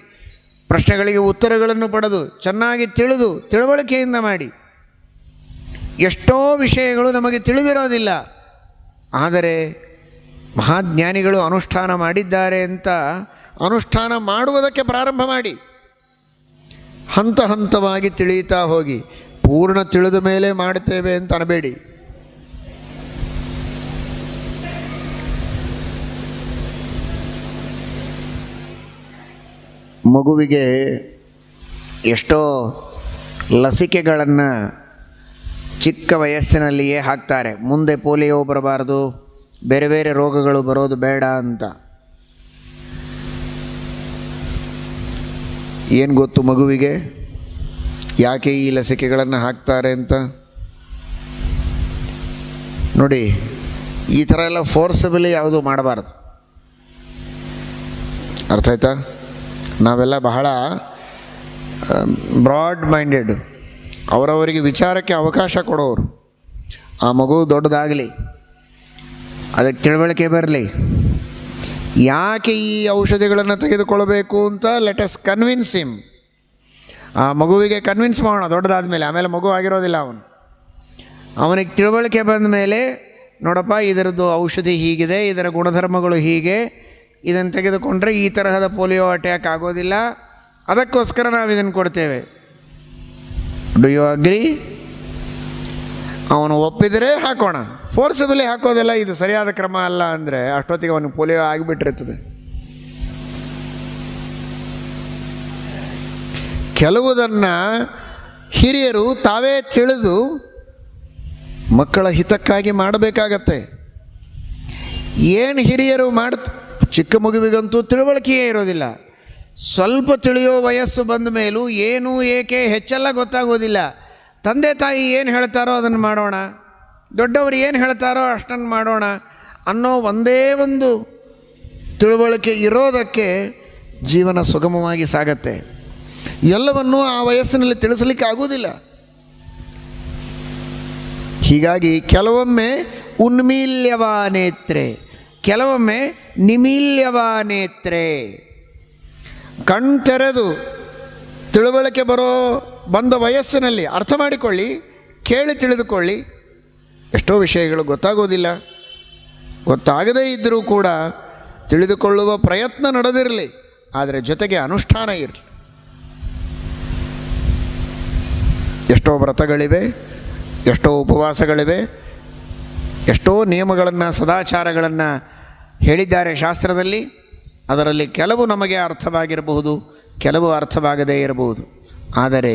ಪ್ರಶ್ನೆಗಳಿಗೆ ಉತ್ತರಗಳನ್ನು ಪಡೆದು ಚೆನ್ನಾಗಿ ತಿಳಿದು ತಿಳುವಳಿಕೆಯಿಂದ ಮಾಡಿ. ಎಷ್ಟೋ ವಿಷಯಗಳು ನಮಗೆ ತಿಳಿದಿರೋದಿಲ್ಲ, ಆದರೆ ಮಹಾಜ್ಞಾನಿಗಳು ಅನುಷ್ಠಾನ ಮಾಡಿದ್ದಾರೆ ಅಂತ ಅನುಷ್ಠಾನ ಮಾಡುವುದಕ್ಕೆ ಪ್ರಾರಂಭ ಮಾಡಿ. ಹಂತ ಹಂತವಾಗಿ ತಿಳಿಯುತ್ತಾ ಹೋಗಿ. ಪೂರ್ಣ ತಿಳಿದ ಮೇಲೆ ಮಾಡ್ತೇವೆ ಅಂತ ಅನ್ನಬೇಡಿ. ಮಗುವಿಗೆ ಎಷ್ಟೋ ಲಸಿಕೆಗಳನ್ನು ಚಿಕ್ಕ ವಯಸ್ಸಿನಲ್ಲಿಯೇ ಹಾಕ್ತಾರೆ. ಮುಂದೆ ಪೋಲಿಯೋ ಬರಬಾರ್ದು, ಬೇರೆ ಬೇರೆ ರೋಗಗಳು ಬರೋದು ಬೇಡ ಅಂತ. ಏನು ಗೊತ್ತು ಮಗುವಿಗೆ ಯಾಕೆ ಈ ಲಸಿಕೆಗಳನ್ನು ಹಾಕ್ತಾರೆ ಅಂತ? ನೋಡಿ, ಈ ಥರ ಎಲ್ಲ ಫೋರ್ಸಬಲಿ ಯಾವುದು ಮಾಡಬಾರ್ದು. ಅರ್ಥ ಆಯ್ತಾ? ನಾವೆಲ್ಲ ಬಹಳ ಬ್ರಾಡ್ ಮೈಂಡೆಡ್, ಅವರವರಿಗೆ ವಿಚಾರಕ್ಕೆ ಅವಕಾಶ ಕೊಡೋರು. ಆ ಮಗು ದೊಡ್ಡದಾಗಲಿ, ಅದಕ್ಕೆ ತಿಳುವಳಿಕೆ ಬರಲಿ, ಯಾಕೆ ಈ ಔಷಧಿಗಳನ್ನು ತೆಗೆದುಕೊಳ್ಳಬೇಕು ಅಂತ ಲೆಟ್ ಅಸ್ ಕನ್ವಿನ್ಸ್ ಹಿಮ್. ಆ ಮಗುವಿಗೆ ಕನ್ವಿನ್ಸ್ ಮಾಡೋಣ ದೊಡ್ಡದಾದ ಮೇಲೆ. ಆಮೇಲೆ ಮಗು ಆಗಿರೋದಿಲ್ಲ ಅವನಿಗೆ ತಿಳುವಳಿಕೆ ಬಂದ ಮೇಲೆ, ನೋಡಪ್ಪ ಇದರದ್ದು ಔಷಧಿ ಹೀಗಿದೆ, ಇದರ ಗುಣಧರ್ಮಗಳು ಹೀಗೆ, ಇದನ್ನು ತೆಗೆದುಕೊಂಡ್ರೆ ಈ ತರಹದ ಪೋಲಿಯೋ ಅಟ್ಯಾಕ್ ಆಗೋದಿಲ್ಲ, ಅದಕ್ಕೋಸ್ಕರ ನಾವು ಇದನ್ನು ಕೊಡ್ತೇವೆ. Do you agree? ಅವನು ಒಪ್ಪಿದರೆ ಹಾಕೋಣ, ಫೋರ್ಸಬಲಿ ಹಾಕೋದಿಲ್ಲ, ಇದು ಸರಿಯಾದ ಕ್ರಮ ಅಲ್ಲ ಅಂದರೆ ಅಷ್ಟೊತ್ತಿಗೆ ಅವನಿಗೆ ಪೋಲಿಯೋ ಆಗಿಬಿಟ್ಟಿರ್ತದೆ. ಕೆಲವುದನ್ನು ಹಿರಿಯರು ತಾವೇ ತಿಳಿದು ಮಕ್ಕಳ ಹಿತಕ್ಕಾಗಿ ಮಾಡಬೇಕಾಗತ್ತೆ. ಏನು ಹಿರಿಯರು ಚಿಕ್ಕ ಮಗುವಿಗಂತೂ ತಿಳುವಳಿಕೆಯೇ ಇರೋದಿಲ್ಲ. ಸ್ವಲ್ಪ ತಿಳಿಯೋ ವಯಸ್ಸು ಬಂದ ಮೇಲೂ ಏನು ಏಕೆ ಹೆಚ್ಚೆಲ್ಲ ಗೊತ್ತಾಗೋದಿಲ್ಲ. ತಂದೆ ತಾಯಿ ಏನು ಹೇಳ್ತಾರೋ ಅದನ್ನು ಮಾಡೋಣ, ದೊಡ್ಡವರು ಏನು ಹೇಳ್ತಾರೋ ಅಷ್ಟನ್ನು ಮಾಡೋಣ ಅನ್ನೋ ಒಂದೇ ಒಂದು ತಿಳುವಳಿಕೆ ಇರೋದಕ್ಕೆ ಜೀವನ ಸುಗಮವಾಗಿ ಸಾಗತ್ತೆ. ಎಲ್ಲವನ್ನೂ ಆ ವಯಸ್ಸಿನಲ್ಲಿ ತಿಳಿಸಲಿಕ್ಕೆ ಆಗುವುದಿಲ್ಲ. ಹೀಗಾಗಿ ಕೆಲವೊಮ್ಮೆ ಉನ್ಮೀಲ್ಯವಾನೇತ್ರೆ, ಕೆಲವೊಮ್ಮೆ ನಿಮೀಲ್ಯವಾನೇತ್ರೆ. ಕಣ್ತೆರೆದು ತಿಳುವಳಿಕೆ ಬಂದ ವಯಸ್ಸಿನಲ್ಲಿ ಅರ್ಥ ಮಾಡಿಕೊಳ್ಳಿ, ಕೇಳಿ ತಿಳಿದುಕೊಳ್ಳಿ. ಎಷ್ಟೋ ವಿಷಯಗಳು ಗೊತ್ತಾಗೋದಿಲ್ಲ, ಗೊತ್ತಾಗದೇ ಇದ್ದರೂ ಕೂಡ ತಿಳಿದುಕೊಳ್ಳುವ ಪ್ರಯತ್ನ ನಡೆದಿರಲಿ, ಆದರೆ ಜೊತೆಗೆ ಅನುಷ್ಠಾನ ಇರಲಿ. ಎಷ್ಟೋ ವ್ರತಗಳಿವೆ, ಎಷ್ಟೋ ಉಪವಾಸಗಳಿವೆ, ಎಷ್ಟೋ ನಿಯಮಗಳನ್ನು ಸದಾಚಾರಗಳನ್ನು ಹೇಳಿದ್ದಾರೆ ಶಾಸ್ತ್ರದಲ್ಲಿ. ಅದರಲ್ಲಿ ಕೆಲವು ನಮಗೆ ಅರ್ಥವಾಗಿರಬಹುದು, ಕೆಲವು ಅರ್ಥವಾಗದೇ ಇರಬಹುದು. ಆದರೆ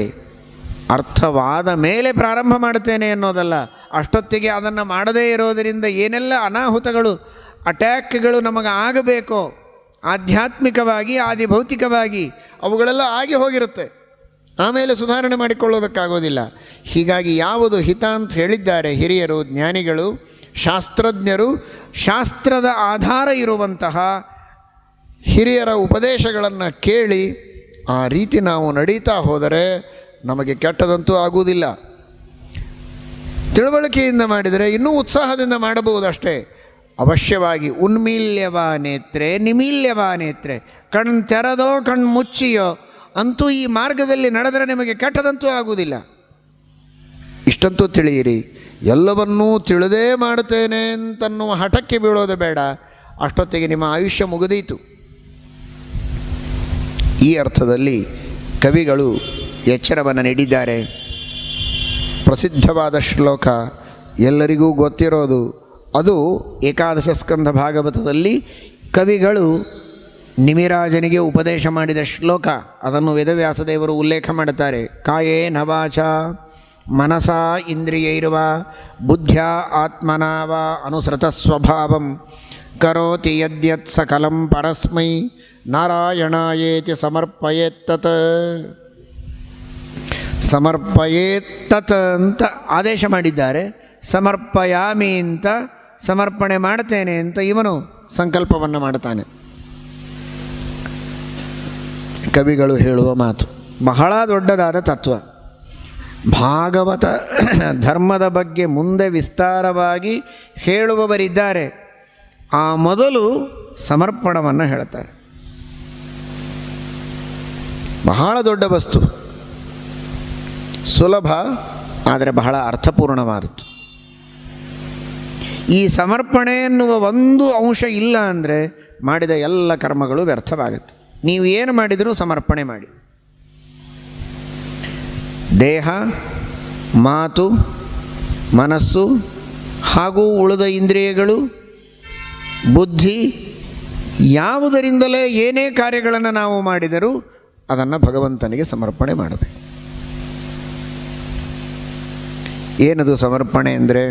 ಅರ್ಥವಾದ ಮೇಲೆ ಪ್ರಾರಂಭ ಮಾಡುತ್ತೇನೆ ಅನ್ನೋದಲ್ಲ, ಅಷ್ಟೊತ್ತಿಗೆ ಅದನ್ನು ಮಾಡದೇ ಇರೋದರಿಂದ ಏನೆಲ್ಲ ಅನಾಹುತಗಳು, ಅಟ್ಯಾಕ್ಗಳು ನಮಗೆ ಆಗಬೇಕೋ ಆಧ್ಯಾತ್ಮಿಕವಾಗಿ ಆದಿಭೌತಿಕವಾಗಿ ಅವುಗಳೆಲ್ಲ ಆಗಿ ಹೋಗಿರುತ್ತೆ. ಆಮೇಲೆ ಸುಧಾರಣೆ ಮಾಡಿಕೊಳ್ಳೋದಕ್ಕಾಗೋದಿಲ್ಲ. ಹೀಗಾಗಿ ಯಾವುದು ಹಿತ ಅಂತ ಹೇಳಿದ್ದಾರೆ ಹಿರಿಯರು, ಜ್ಞಾನಿಗಳು, ಶಾಸ್ತ್ರಜ್ಞರು, ಶಾಸ್ತ್ರದ ಆಧಾರ ಇರುವಂತಹ ಹಿರಿಯರ ಉಪದೇಶಗಳನ್ನು ಕೇಳಿ ಆ ರೀತಿ ನಾವು ನಡೀತಾ ಹೋದರೆ ನಮಗೆ ಕೆಟ್ಟದಂತೂ ಆಗುವುದಿಲ್ಲ. ತಿಳುವಳಿಕೆಯಿಂದ ಮಾಡಿದರೆ ಇನ್ನೂ ಉತ್ಸಾಹದಿಂದ ಮಾಡಬಹುದಷ್ಟೇ. ಅವಶ್ಯವಾಗಿ ಉನ್ಮೀಲ್ಯವಾ ನೇತ್ರೆ ನಿಮೀಲ್ಯವಾ ನೇತ್ರೆ, ಕಣ್ಣು ತೆರೆದೋ ಕಣ್ಣು ಮುಚ್ಚಿಯೋ ಅಂತೂ ಈ ಮಾರ್ಗದಲ್ಲಿ ನಡೆದರೆ ನಿಮಗೆ ಕೆಟ್ಟದಂತೂ ಆಗುವುದಿಲ್ಲ. ಇಷ್ಟಂತೂ ತಿಳಿಯಿರಿ, ಎಲ್ಲವನ್ನೂ ತಿಳಿದೇ ಮಾಡ್ತೇನೆ ಅಂತನ್ನುವ ಹಠಕ್ಕೆ ಬೀಳೋದು ಬೇಡ. ಅಷ್ಟೊತ್ತಿಗೆ ನಿಮ್ಮ ಆಯುಷ್ಯ ಮುಗಿದೀತು. ಈ ಅರ್ಥದಲ್ಲಿ ಕವಿಗಳು ಎಚ್ಚರವನ್ನು ನೀಡಿದ್ದಾರೆ. ಪ್ರಸಿದ್ಧವಾದ ಶ್ಲೋಕ ಎಲ್ಲರಿಗೂ ಗೊತ್ತಿರೋದು, ಅದು ಏಕಾದಶ ಸ್ಕಂಧ ಭಾಗವತದಲ್ಲಿ ಕವಿಗಳು ನಿಮಿರಾಜನಿಗೆ ಉಪದೇಶ ಮಾಡಿದ ಶ್ಲೋಕ. ಅದನ್ನು ವೇದವ್ಯಾಸದೇವರು ಉಲ್ಲೇಖ ಮಾಡುತ್ತಾರೆ. ಕಾಯೇನ ವಾಚಾ ಮನಸಾ ಇಂದ್ರಿಯೈರ್ವ ಬುದ್ಧ್ಯಾ ಆತ್ಮನಾ ವಾ ಅನುಸೃತ ಸ್ವಭಾವಂ ಕರೋತಿ ಯದ್ಯತ್ ಸಕಲಂ ಪರಸ್ಮೈ ನಾರಾಯಣಾಯೇತಿ ಸಮರ್ಪಯೇತ್ತತ್. ಸಮರ್ಪಯೇತ್ತತ್ ಅಂತ ಆದೇಶ ಮಾಡಿದ್ದಾರೆ. ಸಮರ್ಪಯಾಮಿ ಅಂತ ಸಮರ್ಪಣೆ ಮಾಡ್ತೇನೆ ಅಂತ ಇವನು ಸಂಕಲ್ಪವನ್ನು ಮಾಡ್ತಾನೆ. ಕವಿಗಳು ಹೇಳುವ ಮಾತು ಬಹಳ ದೊಡ್ಡದಾದ ತತ್ವ. ಭಾಗವತ ಧರ್ಮದ ಬಗ್ಗೆ ಮುಂದೆ ವಿಸ್ತಾರವಾಗಿ ಹೇಳುವವರಿದ್ದಾರೆ. ಆ ಮೊದಲು ಸಮರ್ಪಣವನ್ನು ಹೇಳ್ತಾರೆ. ಬಹಳ ದೊಡ್ಡ ವಸ್ತು, ಸುಲಭ ಆದರೆ ಬಹಳ ಅರ್ಥಪೂರ್ಣವಾದದ್ದು. ಈ ಸಮರ್ಪಣೆ ಎನ್ನುವ ಒಂದು ಅಂಶ ಇಲ್ಲ ಅಂದರೆ ಮಾಡಿದ ಎಲ್ಲ ಕರ್ಮಗಳು ವ್ಯರ್ಥವಾಗುತ್ತೆ. ನೀವು ಏನು ಮಾಡಿದರೂ ಸಮರ್ಪಣೆ ಮಾಡಿ. ದೇಹ, ಮಾತು, ಮನಸ್ಸು ಹಾಗೂ ಉಳಿದ ಇಂದ್ರಿಯಗಳು, ಬುದ್ಧಿ, ಯಾವುದರಿಂದಲೇ ಏನೇ ಕಾರ್ಯಗಳನ್ನು ನಾವು ಮಾಡಿದರೂ ಅದನ್ನು ಭಗವಂತನಿಗೆ ಸಮರ್ಪಣೆ ಮಾಡಬೇಕು. ಏನದು ಸಮರ್ಪಣೆ ಅಂದರೆ?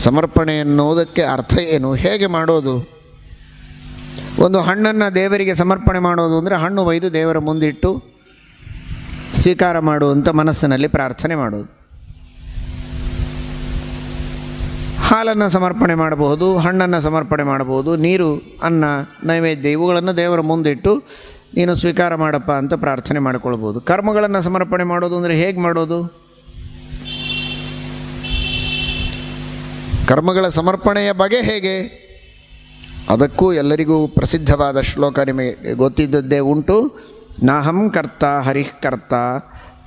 ಸಮರ್ಪಣೆ ಎನ್ನುವುದಕ್ಕೆ ಅರ್ಥ ಏನು, ಹೇಗೆ ಮಾಡೋದು? ಒಂದು ಹಣ್ಣನ್ನು ದೇವರಿಗೆ ಸಮರ್ಪಣೆ ಮಾಡೋದು ಅಂದರೆ ಹಣ್ಣು ಒಯ್ದು ದೇವರ ಮುಂದಿಟ್ಟು ಸ್ವೀಕಾರ ಮಾಡುವಂಥ ಮನಸ್ಸಿನಲ್ಲಿ ಪ್ರಾರ್ಥನೆ ಮಾಡೋದು. ಹಾಲನ್ನು ಸಮರ್ಪಣೆ ಮಾಡಬಹುದು, ಹಣ್ಣನ್ನು ಸಮರ್ಪಣೆ ಮಾಡಬಹುದು, ನೀರು, ಅನ್ನ, ನೈವೇದ್ಯ ಇವುಗಳನ್ನು ದೇವರ ಮುಂದಿಟ್ಟು ನೀನು ಸ್ವೀಕಾರ ಮಾಡಪ್ಪ ಅಂತ ಪ್ರಾರ್ಥನೆ ಮಾಡಿಕೊಳ್ಬೋದು. ಕರ್ಮಗಳನ್ನು ಸಮರ್ಪಣೆ ಮಾಡೋದು ಅಂದರೆ ಹೇಗೆ ಮಾಡೋದು? ಕರ್ಮಗಳ ಸಮರ್ಪಣೆಯ ಬಗೆ ಹೇಗೆ? ಅದಕ್ಕೂ ಎಲ್ಲರಿಗೂ ಪ್ರಸಿದ್ಧವಾದ ಶ್ಲೋಕ ನಿಮಗೆ ಗೊತ್ತಿದ್ದದ್ದೇ ಉಂಟು. ನಾಹಂ ಕರ್ತ ಹರಿಃ ಕರ್ತ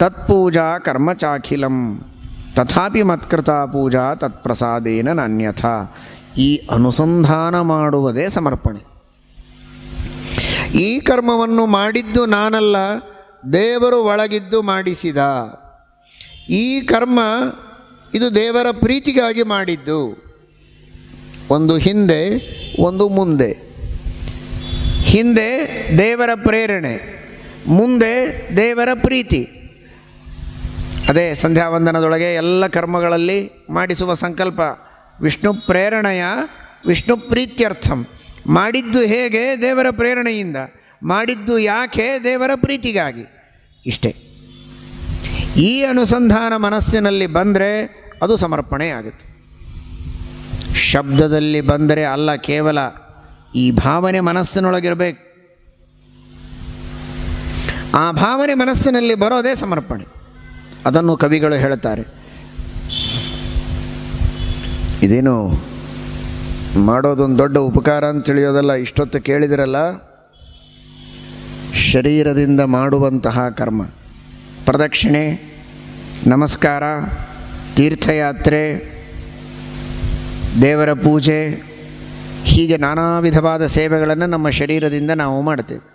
ತತ್ಪೂಜಾ ಕರ್ಮ ಚಾಖಿಲಂ ತಥಾಪಿ ಮತ್ಕೃತ ಪೂಜಾ ತತ್ಪ್ರಸಾದೇನ ನಾನ್ಯಥಾ. ಈ ಅನುಸಂಧಾನ ಮಾಡುವುದೇ ಸಮರ್ಪಣೆ. ಈ ಕರ್ಮವನ್ನು ಮಾಡಿದ್ದು ನಾನಲ್ಲ, ದೇವರು ಒಳಗಿದ್ದು ಮಾಡಿಸಿದ. ಈ ಕರ್ಮ ಇದು ದೇವರ ಪ್ರೀತಿಗಾಗಿ ಮಾಡಿದ್ದು. ಒಂದು ಹಿಂದೆ, ಒಂದು ಮುಂದೆ. ಹಿಂದೆ ದೇವರ ಪ್ರೇರಣೆ, ಮುಂದೆ ದೇವರ ಪ್ರೀತಿ. ಅದೇ ಸಂಧ್ಯಾವಂದನದೊಳಗೆ ಎಲ್ಲ ಕರ್ಮಗಳಲ್ಲಿ ಮಾಡಿಸುವ ಸಂಕಲ್ಪ ವಿಷ್ಣು ಪ್ರೇರಣೆಯ ವಿಷ್ಣು ಪ್ರೀತ್ಯರ್ಥಂ. ಮಾಡಿದ್ದು ಹೇಗೆ? ದೇವರ ಪ್ರೇರಣೆಯಿಂದ. ಮಾಡಿದ್ದು ಯಾಕೆ? ದೇವರ ಪ್ರೀತಿಗಾಗಿ. ಇಷ್ಟೇ. ಈ ಅನುಸಂಧಾನ ಮನಸ್ಸಿನಲ್ಲಿ ಬಂದರೆ ಅದು ಸಮರ್ಪಣೆ ಆಗುತ್ತೆ. ಶಬ್ದದಲ್ಲಿ ಬಂದರೆ ಅಲ್ಲ, ಕೇವಲ ಈ ಭಾವನೆ ಮನಸ್ಸಿನೊಳಗಿರಬೇಕು. ಆ ಭಾವನೆ ಮನಸ್ಸಿನಲ್ಲಿ ಬರೋದೇ ಸಮರ್ಪಣೆ. ಅದನ್ನು ಕವಿಗಳು ಹೇಳುತ್ತಾರೆ. ಇದೇನು ಮಾಡೋದೊಂದು ದೊಡ್ಡ ಉಪಕಾರ ಅಂತ ತಿಳಿಯೋದಲ್ಲ. ಇಷ್ಟೊತ್ತು ಕೇಳಿದಿರಲ್ಲ, ಶರೀರದಿಂದ ಮಾಡುವಂತಹ ಕರ್ಮ, ಪ್ರದಕ್ಷಿಣೆ, ನಮಸ್ಕಾರ, ತೀರ್ಥಯಾತ್ರೆ, ದೇವರ ಪೂಜೆ, ಹೀಗೆ ನಾನಾ ವಿಧವಾದ ಸೇವೆಗಳನ್ನು ನಮ್ಮ ಶರೀರದಿಂದ ನಾವು ಮಾಡ್ತೇವೆ.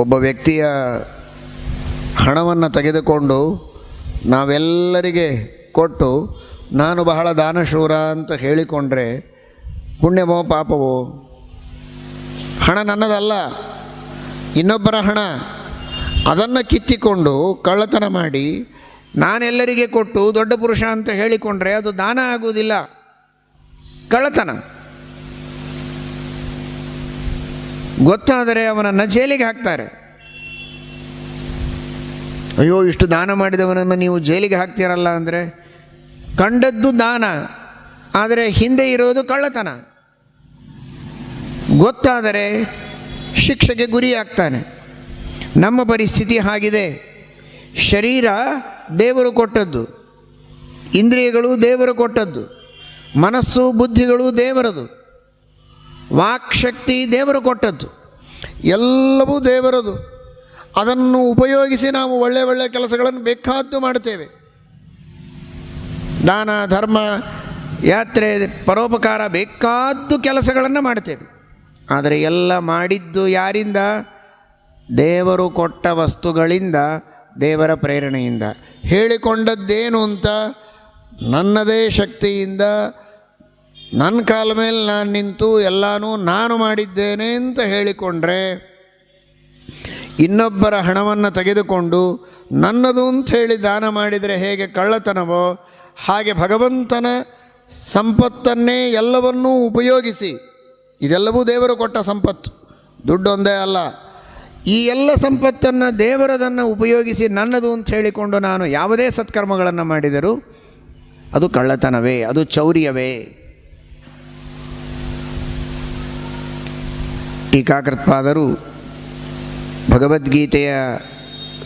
ಒಬ್ಬ ವ್ಯಕ್ತಿಯ ಹಣವನ್ನು ತೆಗೆದುಕೊಂಡು ನಾವೆಲ್ಲರಿಗೆ ಕೊಟ್ಟು ನಾನು ಬಹಳ ದಾನಶೂರ ಅಂತ ಹೇಳಿಕೊಂಡ್ರೆ ಪುಣ್ಯವೋ ಪಾಪವೋ? ಹಣ ನನ್ನದಲ್ಲ, ಇನ್ನೊಬ್ಬರ ಹಣ. ಅದನ್ನು ಕಿತ್ತಿಕೊಂಡು ಕಳ್ಳತನ ಮಾಡಿ ನಾನೆಲ್ಲರಿಗೆ ಕೊಟ್ಟು ದೊಡ್ಡ ಪುರುಷ ಅಂತ ಹೇಳಿಕೊಂಡ್ರೆ ಅದು ದಾನ ಆಗುವುದಿಲ್ಲ, ಕಳ್ಳತನ. ಗೊತ್ತಾದರೆ ಅವನನ್ನು ಜೈಲಿಗೆ ಹಾಕ್ತಾರೆ. ಅಯ್ಯೋ, ಇಷ್ಟು ದಾನ ಮಾಡಿದವನನ್ನು ನೀವು ಜೈಲಿಗೆ ಹಾಕ್ತೀರಲ್ಲ ಅಂದರೆ, ಕಂಡದ್ದು ದಾನ, ಆದರೆ ಹಿಂದೆ ಇರೋದು ಕಳ್ಳತನ. ಗೊತ್ತಾದರೆ ಶಿಕ್ಷೆಗೆ ಗುರಿಯಾಗ್ತಾನೆ. ನಮ್ಮ ಪರಿಸ್ಥಿತಿ ಹಾಗಿದೆ. ಶರೀರ ದೇವರು ಕೊಟ್ಟದ್ದು, ಇಂದ್ರಿಯಗಳು ದೇವರು ಕೊಟ್ಟದ್ದು, ಮನಸ್ಸು ಬುದ್ಧಿಗಳು ದೇವರದು, ವಾಕ್ಶಕ್ತಿ ದೇವರು ಕೊಟ್ಟದ್ದು, ಎಲ್ಲವೂ ದೇವರದು. ಅದನ್ನು ಉಪಯೋಗಿಸಿ ನಾವು ಒಳ್ಳೆಯ ಒಳ್ಳೆಯ ಕೆಲಸಗಳನ್ನು ಬೇಕಾದ್ದು ಮಾಡ್ತೇವೆ. ದಾನ ಧರ್ಮ ಯಾತ್ರೆ ಪರೋಪಕಾರ ಬೇಕಾದ್ದು ಕೆಲಸಗಳನ್ನು ಮಾಡ್ತೇವೆ. ಆದರೆ ಎಲ್ಲ ಮಾಡಿದ್ದು ಯಾರಿಂದ? ದೇವರು ಕೊಟ್ಟ ವಸ್ತುಗಳಿಂದ, ದೇವರ ಪ್ರೇರಣೆಯಿಂದ. ಹೇಳಿಕೊಂಡದ್ದೇನು ಅಂತ? ನನ್ನದೇ ಶಕ್ತಿಯಿಂದ ನನ್ನ ಕಾಲ ಮೇಲೆ ನಾನು ನಿಂತು ಎಲ್ಲನೂ ನಾನು ಮಾಡಿದ್ದೇನೆ ಅಂತ ಹೇಳಿಕೊಂಡ್ರೆ, ಇನ್ನೊಬ್ಬರ ಹಣವನ್ನು ತೆಗೆದುಕೊಂಡು ನನ್ನದು ಅಂತ ಹೇಳಿ ದಾನ ಮಾಡಿದರೆ ಹೇಗೆ ಕಳ್ಳತನವೋ, ಹಾಗೆ ಭಗವಂತನ ಸಂಪತ್ತನ್ನೇ ಎಲ್ಲವನ್ನೂ ಉಪಯೋಗಿಸಿ, ಇದೆಲ್ಲವೂ ದೇವರು ಕೊಟ್ಟ ಸಂಪತ್ತು, ದುಡ್ಡೊಂದೇ ಅಲ್ಲ, ಈ ಎಲ್ಲ ಸಂಪತ್ತನ್ನು ದೇವರದನ್ನು ಉಪಯೋಗಿಸಿ ನನ್ನದು ಅಂತ ಹೇಳಿಕೊಂಡು ನಾನು ಯಾವುದೇ ಸತ್ಕರ್ಮಗಳನ್ನು ಮಾಡಿದರೂ ಅದು ಕಳ್ಳತನವೇ, ಅದು ಚೌರ್ಯವೇ. ಟೀಕಾಕೃತ್ಪಾದರು ಭಗವದ್ಗೀತೆಯ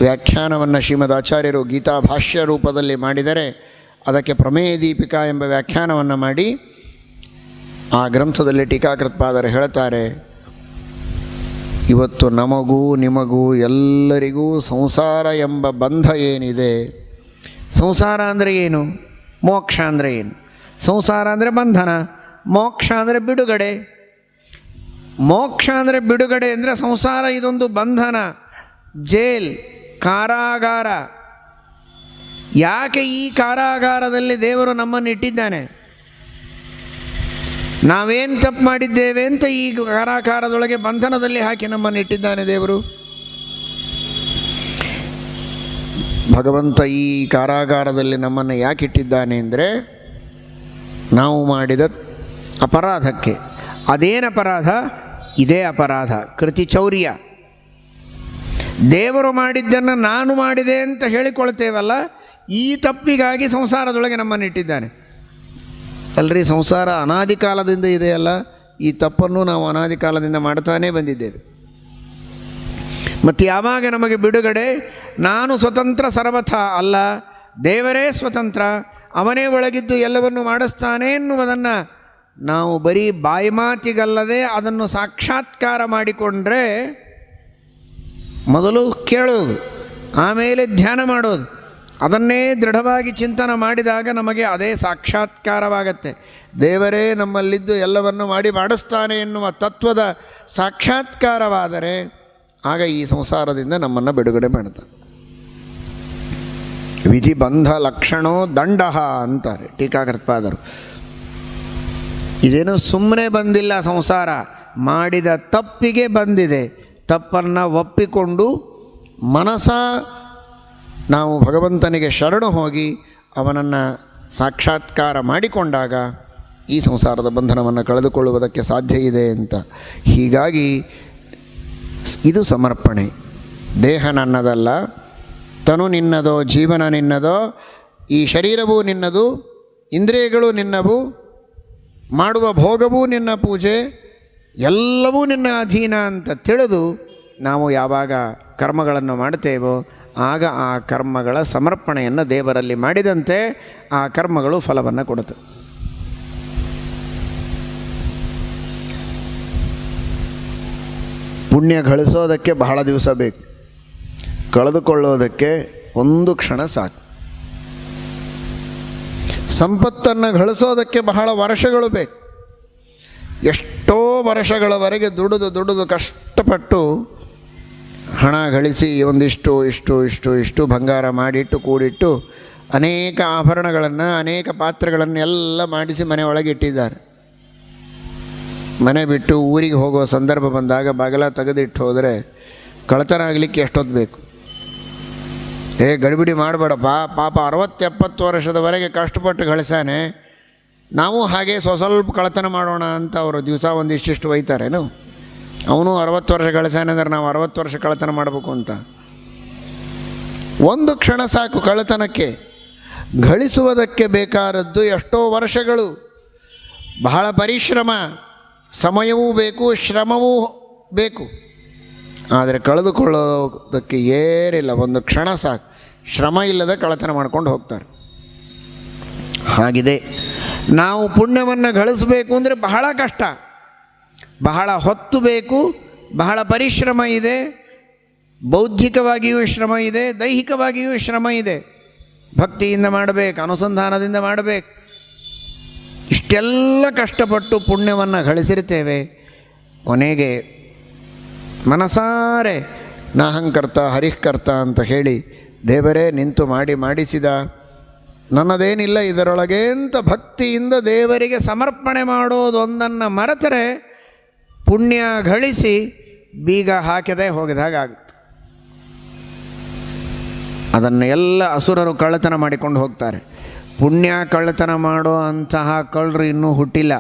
ವ್ಯಾಖ್ಯಾನವನ್ನು ಶ್ರೀಮದ್ ಆಚಾರ್ಯರು ಗೀತಾ ಭಾಷ್ಯ ರೂಪದಲ್ಲಿ ಮಾಡಿದರೆ, ಅದಕ್ಕೆ ಪ್ರಮೇಯ ದೀಪಿಕಾ ಎಂಬ ವ್ಯಾಖ್ಯಾನವನ್ನು ಮಾಡಿ ಆ ಗ್ರಂಥದಲ್ಲಿ ಟೀಕಾಕೃತ್ಪಾದರು ಹೇಳ್ತಾರೆ, ಇವತ್ತು ನಮಗೂ ನಿಮಗೂ ಎಲ್ಲರಿಗೂ ಸಂಸಾರ ಎಂಬ ಬಂಧ ಏನಿದೆ, ಸಂಸಾರ ಅಂದರೆ ಏನು, ಮೋಕ್ಷ ಅಂದರೆ ಏನು? ಸಂಸಾರ ಅಂದರೆ ಬಂಧನ, ಮೋಕ್ಷ ಅಂದರೆ ಬಿಡುಗಡೆ. ಮೋಕ್ಷ ಅಂದರೆ ಬಿಡುಗಡೆ ಅಂದರೆ ಸಂಸಾರ ಇದೊಂದು ಬಂಧನ, ಜೇಲ್, ಕಾರಾಗಾರ. ಯಾಕೆ ಈ ಕಾರಾಗಾರದಲ್ಲಿ ದೇವರು ನಮ್ಮನ್ನು ಇಟ್ಟಿದ್ದಾನೆ? ನಾವೇನು ತಪ್ಪು ಮಾಡಿದ್ದೇವೆ ಅಂತ ಈ ಕಾರಾಗಾರದೊಳಗೆ ಬಂಧನದಲ್ಲಿ ಹಾಕಿ ನಮ್ಮನ್ನು ಇಟ್ಟಿದ್ದಾನೆ ದೇವರು. ಭಗವಂತ ಈ ಕಾರಾಗಾರದಲ್ಲಿ ನಮ್ಮನ್ನು ಯಾಕೆ ಇಟ್ಟಿದ್ದಾನೆ ಅಂದರೆ, ನಾವು ಮಾಡಿದ ಅಪರಾಧಕ್ಕೆ. ಅದೇನು ಅಪರಾಧ? ಇದೇ ಅಪರಾಧ, ಕೃತಿಚೌರ್ಯ. ದೇವರು ಮಾಡಿದ್ದನ್ನು ನಾನು ಮಾಡಿದೆ ಅಂತ ಹೇಳಿಕೊಳ್ತೇವಲ್ಲ, ಈ ತಪ್ಪಿಗಾಗಿ ಸಂಸಾರದೊಳಗೆ ನಮ್ಮನ್ನು ಇಟ್ಟಿದ್ದಾನೆ. ಅಲ್ರಿ, ಸಂಸಾರ ಅನಾದಿ ಕಾಲದಿಂದ ಇದೆಯಲ್ಲ, ಈ ತಪ್ಪನ್ನು ನಾವು ಅನಾದಿ ಕಾಲದಿಂದ ಮಾಡ್ತಾನೇ ಬಂದಿದ್ದೇವೆ. ಮತ್ತು ಯಾವಾಗ ನಮಗೆ ಬಿಡುಗಡೆ? ನಾನು ಸ್ವತಂತ್ರ ಸರ್ವಥ ಅಲ್ಲ, ದೇವರೇ ಸ್ವತಂತ್ರ, ಅವನೇ ಒಳಗಿದ್ದು ಎಲ್ಲವನ್ನು ಮಾಡಿಸ್ತಾನೆ ಎನ್ನುವುದನ್ನು ನಾವು ಬರೀ ಬಾಯಿ ಮಾತಿಗಲ್ಲದೆ ಅದನ್ನು ಸಾಕ್ಷಾತ್ಕಾರ ಮಾಡಿಕೊಂಡ್ರೆ, ಮೊದಲು ಕೇಳೋದು, ಆಮೇಲೆ ಧ್ಯಾನ ಮಾಡೋದು, ಅದನ್ನೇ ದೃಢವಾಗಿ ಚಿಂತನೆ ಮಾಡಿದಾಗ ನಮಗೆ ಅದೇ ಸಾಕ್ಷಾತ್ಕಾರವಾಗತ್ತೆ. ದೇವರೇ ನಮ್ಮಲ್ಲಿದ್ದು ಎಲ್ಲವನ್ನು ಮಾಡಿಸ್ತಾನೆ ಎನ್ನುವ ತತ್ವದ ಸಾಕ್ಷಾತ್ಕಾರವಾದರೆ ಆಗ ಈ ಸಂಸಾರದಿಂದ ನಮ್ಮನ್ನು ಬಿಡುಗಡೆ ಮಾಡ್ತಾನೆ. ವಿಧಿ ಬಂಧ ಲಕ್ಷಣೋ ದಂಡ ಅಂತಾರೆ ಟೀಕಾಕೃತ್ಪಾದರು. ಇದೇನು ಸುಮ್ಮನೆ ಬಂದಿಲ್ಲ, ಸಂಸಾರ ಮಾಡಿದ ತಪ್ಪಿಗೆ ಬಂದಿದೆ. ತಪ್ಪನ್ನು ಒಪ್ಪಿಕೊಂಡು ಮನಸ ನಾವು ಭಗವಂತನಿಗೆ ಶರಣು ಹೋಗಿ ಅವನನ್ನು ಸಾಕ್ಷಾತ್ಕಾರ ಮಾಡಿಕೊಂಡಾಗ ಈ ಸಂಸಾರದ ಬಂಧನವನ್ನು ಕಳೆದುಕೊಳ್ಳುವುದಕ್ಕೆ ಸಾಧ್ಯ ಇದೆ ಅಂತ. ಹೀಗಾಗಿ ಇದು ಸಮರ್ಪಣೆ. ದೇಹ ನನ್ನದಲ್ಲ, ತನು ನಿನ್ನದೋ, ಜೀವನ ನಿನ್ನದೋ, ಈ ಶರೀರವೂ ನಿನ್ನದು, ಇಂದ್ರಿಯಗಳು ನಿನ್ನವು, ಮಾಡುವ ಭೋಗವೂ ನಿನ್ನ ಪೂಜೆ, ಎಲ್ಲವೂ ನಿನ್ನ ಅಧೀನ ಅಂತ ತಿಳಿದು ನಾವು ಯಾವಾಗ ಕರ್ಮಗಳನ್ನು ಮಾಡ್ತೇವೋ ಆಗ ಆ ಕರ್ಮಗಳ ಸಮರ್ಪಣೆಯನ್ನು ದೇವರಲ್ಲಿ ಮಾಡಿದಂತೆ ಆ ಕರ್ಮಗಳು ಫಲವನ್ನು ಕೊಡುತ್ತೆ. ಪುಣ್ಯ ಗಳಿಸೋದಕ್ಕೆ ಬಹಳ ದಿವಸ ಬೇಕು, ಕಳೆದುಕೊಳ್ಳೋದಕ್ಕೆ ಒಂದು ಕ್ಷಣ ಸಾಕು. ಸಂಪತ್ತನ್ನು ಗಳಿಸೋದಕ್ಕೆ ಬಹಳ ವರ್ಷಗಳು ಬೇಕು. ಎಷ್ಟೋ ವರ್ಷಗಳವರೆಗೆ ದುಡಿದು ಕಷ್ಟಪಟ್ಟು ಹಣ ಗಳಿಸಿ ಒಂದಿಷ್ಟು ಬಂಗಾರ ಮಾಡಿಟ್ಟು ಕೂಡಿಟ್ಟು ಅನೇಕ ಆಭರಣಗಳನ್ನು, ಅನೇಕ ಪಾತ್ರೆಗಳನ್ನು ಎಲ್ಲ ಮಾಡಿಸಿ ಮನೆ ಒಳಗೆ ಇಟ್ಟಿದ್ದಾರೆ. ಮನೆ ಬಿಟ್ಟು ಊರಿಗೆ ಹೋಗುವ ಸಂದರ್ಭ ಬಂದಾಗ ಬಾಗಿಲ ತೆಗೆದಿಟ್ಟು ಹೋದರೆ ಕಳ್ಳತನ ಆಗಲಿಕ್ಕೆ ಎಷ್ಟೊತ್ತು ಬೇಕು? ಗಡಿಬಿಡಿ ಮಾಡಬೇಡಪ್ಪ, ಪಾಪ 60-70 ವರ್ಷದವರೆಗೆ ಕಷ್ಟಪಟ್ಟು ಗಳಿಸಾನೆ, ನಾವು ಹಾಗೆ ಸ್ವಲ್ಪ ಕಳ್ಳತನ ಮಾಡೋಣ ಅಂತ ಅವರು ದಿವಸ ಒಂದಿಷ್ಟು ಒಯ್ತಾರೇನು? ಅವನು 60 ವರ್ಷ ಗಳಿಸಾನೆ ಅಂದರೆ ನಾವು 60 ವರ್ಷ ಕಳ್ಳತನ ಮಾಡಬೇಕು ಅಂತ? ಒಂದು ಕ್ಷಣ ಸಾಕು ಕಳ್ಳತನಕ್ಕೆ. ಗಳಿಸುವುದಕ್ಕೆ ಬೇಕಾದದ್ದು ಎಷ್ಟೋ ವರ್ಷಗಳು, ಬಹಳ ಪರಿಶ್ರಮ, ಸಮಯವೂ ಬೇಕು, ಶ್ರಮವೂ ಬೇಕು. ಆದರೆ ಕಳೆದುಕೊಳ್ಳೋದಕ್ಕೆ ಏನಿಲ್ಲ, ಒಂದು ಕ್ಷಣ ಸಾಕು. ಶ್ರಮ ಇಲ್ಲದೆ ಕಳ್ಳತನ ಮಾಡ್ಕೊಂಡು ಹೋಗ್ತಾರೆ. ಹಾಗಿದೆ, ನಾವು ಪುಣ್ಯವನ್ನು ಗಳಿಸಬೇಕು ಅಂದರೆ ಬಹಳ ಕಷ್ಟ, ಬಹಳ ಹೊತ್ತು ಬೇಕು, ಬಹಳ ಪರಿಶ್ರಮ ಇದೆ, ಬೌದ್ಧಿಕವಾಗಿಯೂ ಶ್ರಮ ಇದೆ, ದೈಹಿಕವಾಗಿಯೂ ಶ್ರಮ ಇದೆ. ಭಕ್ತಿಯಿಂದ ಮಾಡಬೇಕು, ಅನುಸಂಧಾನದಿಂದ ಮಾಡಬೇಕು. ಇಷ್ಟೆಲ್ಲ ಕಷ್ಟಪಟ್ಟು ಪುಣ್ಯವನ್ನು ಗಳಿಸಿರ್ತೇವೆ. ಕೊನೆಗೆ ಮನಸಾರೆ ನಾಹಂಕರ್ತ ಹರಿಃಕರ್ತ ಅಂತ ಹೇಳಿ ದೇವರೇ ನಿಂತು ಮಾಡಿಸಿದ, ನನ್ನದೇನಿಲ್ಲ ಇದರೊಳಗೆ ಅಂತ ಭಕ್ತಿಯಿಂದ ದೇವರಿಗೆ ಸಮರ್ಪಣೆ ಮಾಡೋದೊಂದನ್ನು ಮರೆತರೆ ಪುಣ್ಯ ಗಳಿಸಿ ಬೀಗ ಹಾಕದೆ ಹೋಗಿದಾಗುತ್ತೆ. ಅದನ್ನು ಎಲ್ಲ ಅಸುರರು ಕಳ್ಳತನ ಮಾಡಿಕೊಂಡು ಹೋಗ್ತಾರೆ. ಪುಣ್ಯ ಕಳ್ಳತನ ಮಾಡೋ ಅಂತಹ ಕಳ್ಳರು ಇನ್ನೂ ಹುಟ್ಟಿಲ್ಲ,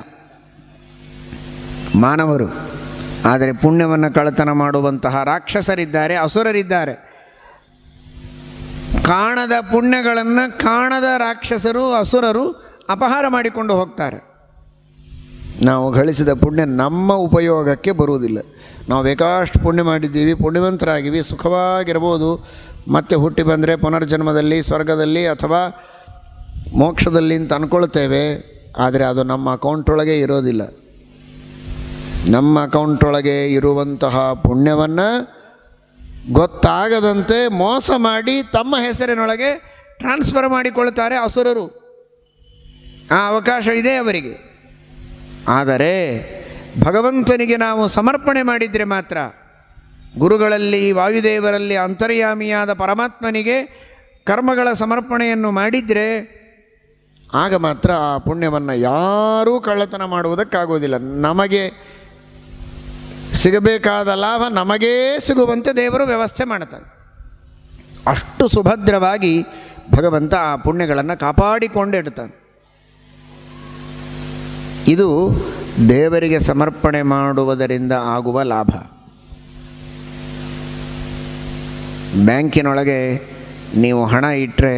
ಮಾನವರು. ಆದರೆ ಪುಣ್ಯವನ್ನು ಕಳ್ಳತನ ಮಾಡುವಂತಹ ರಾಕ್ಷಸರಿದ್ದಾರೆ, ಅಸುರರಿದ್ದಾರೆ. ಕಾಣದ ಪುಣ್ಯಗಳನ್ನು ಕಾಣದ ರಾಕ್ಷಸರು ಅಸುರರು ಅಪಹಾರ ಮಾಡಿಕೊಂಡು ಹೋಗ್ತಾರೆ. ನಾವು ಗಳಿಸಿದ ಪುಣ್ಯ ನಮ್ಮ ಉಪಯೋಗಕ್ಕೆ ಬರುವುದಿಲ್ಲ. ನಾವು ಬೇಕಾಷ್ಟು ಪುಣ್ಯ ಮಾಡಿದ್ದೀವಿ, ಪುಣ್ಯವಂತರಾಗಿವಿ, ಸುಖವಾಗಿರ್ಬೋದು. ಮತ್ತೆ ಹುಟ್ಟಿ ಬಂದರೆ ಪುನರ್ಜನ್ಮದಲ್ಲಿ ಸ್ವರ್ಗದಲ್ಲಿ ಅಥವಾ ಮೋಕ್ಷದಲ್ಲಿ ಅಂತ ಅಂದ್ಕೊಳ್ತೇವೆ. ಆದರೆ ಅದು ನಮ್ಮ ಅಕೌಂಟೊಳಗೆ ಇರೋದಿಲ್ಲ. ನಮ್ಮ ಅಕೌಂಟೊಳಗೆ ಇರುವಂತಹ ಪುಣ್ಯವನ್ನು ಗೊತ್ತಾಗದಂತೆ ಮೋಸ ಮಾಡಿ ತಮ್ಮ ಹೆಸರಿನೊಳಗೆ ಟ್ರಾನ್ಸ್ಫರ್ ಮಾಡಿಕೊಳ್ತಾರೆ ಅಸುರರು. ಆ ಅವಕಾಶ ಇದೆ ಅವರಿಗೆ. ಆದರೆ ಭಗವಂತನಿಗೆ ನಾವು ಸಮರ್ಪಣೆ ಮಾಡಿದರೆ ಮಾತ್ರ, ಗುರುಗಳಲ್ಲಿ ವಾಯುದೇವರಲ್ಲಿ ಅಂತರ್ಯಾಮಿಯಾದ ಪರಮಾತ್ಮನಿಗೆ ಕರ್ಮಗಳ ಸಮರ್ಪಣೆಯನ್ನು ಮಾಡಿದರೆ ಆಗ ಮಾತ್ರ ಆ ಪುಣ್ಯವನ್ನು ಯಾರೂ ಕಳ್ಳತನ ಮಾಡುವುದಕ್ಕಾಗೋದಿಲ್ಲ. ನಮಗೆ ಸಿಗಬೇಕಾದ ಲಾಭ ನಮಗೇ ಸಿಗುವಂತೆ ದೇವರು ವ್ಯವಸ್ಥೆ ಮಾಡ್ತಾನೆ. ಅಷ್ಟು ಸುಭದ್ರವಾಗಿ ಭಗವಂತ ಆ ಪುಣ್ಯಗಳನ್ನು ಕಾಪಾಡಿಕೊಂಡಿಡ್ತಾನೆ. ಇದು ದೇವರಿಗೆ ಸಮರ್ಪಣೆ ಮಾಡುವುದರಿಂದ ಆಗುವ ಲಾಭ. ಬ್ಯಾಂಕಿನೊಳಗೆ ನೀವು ಹಣ ಇಟ್ಟರೆ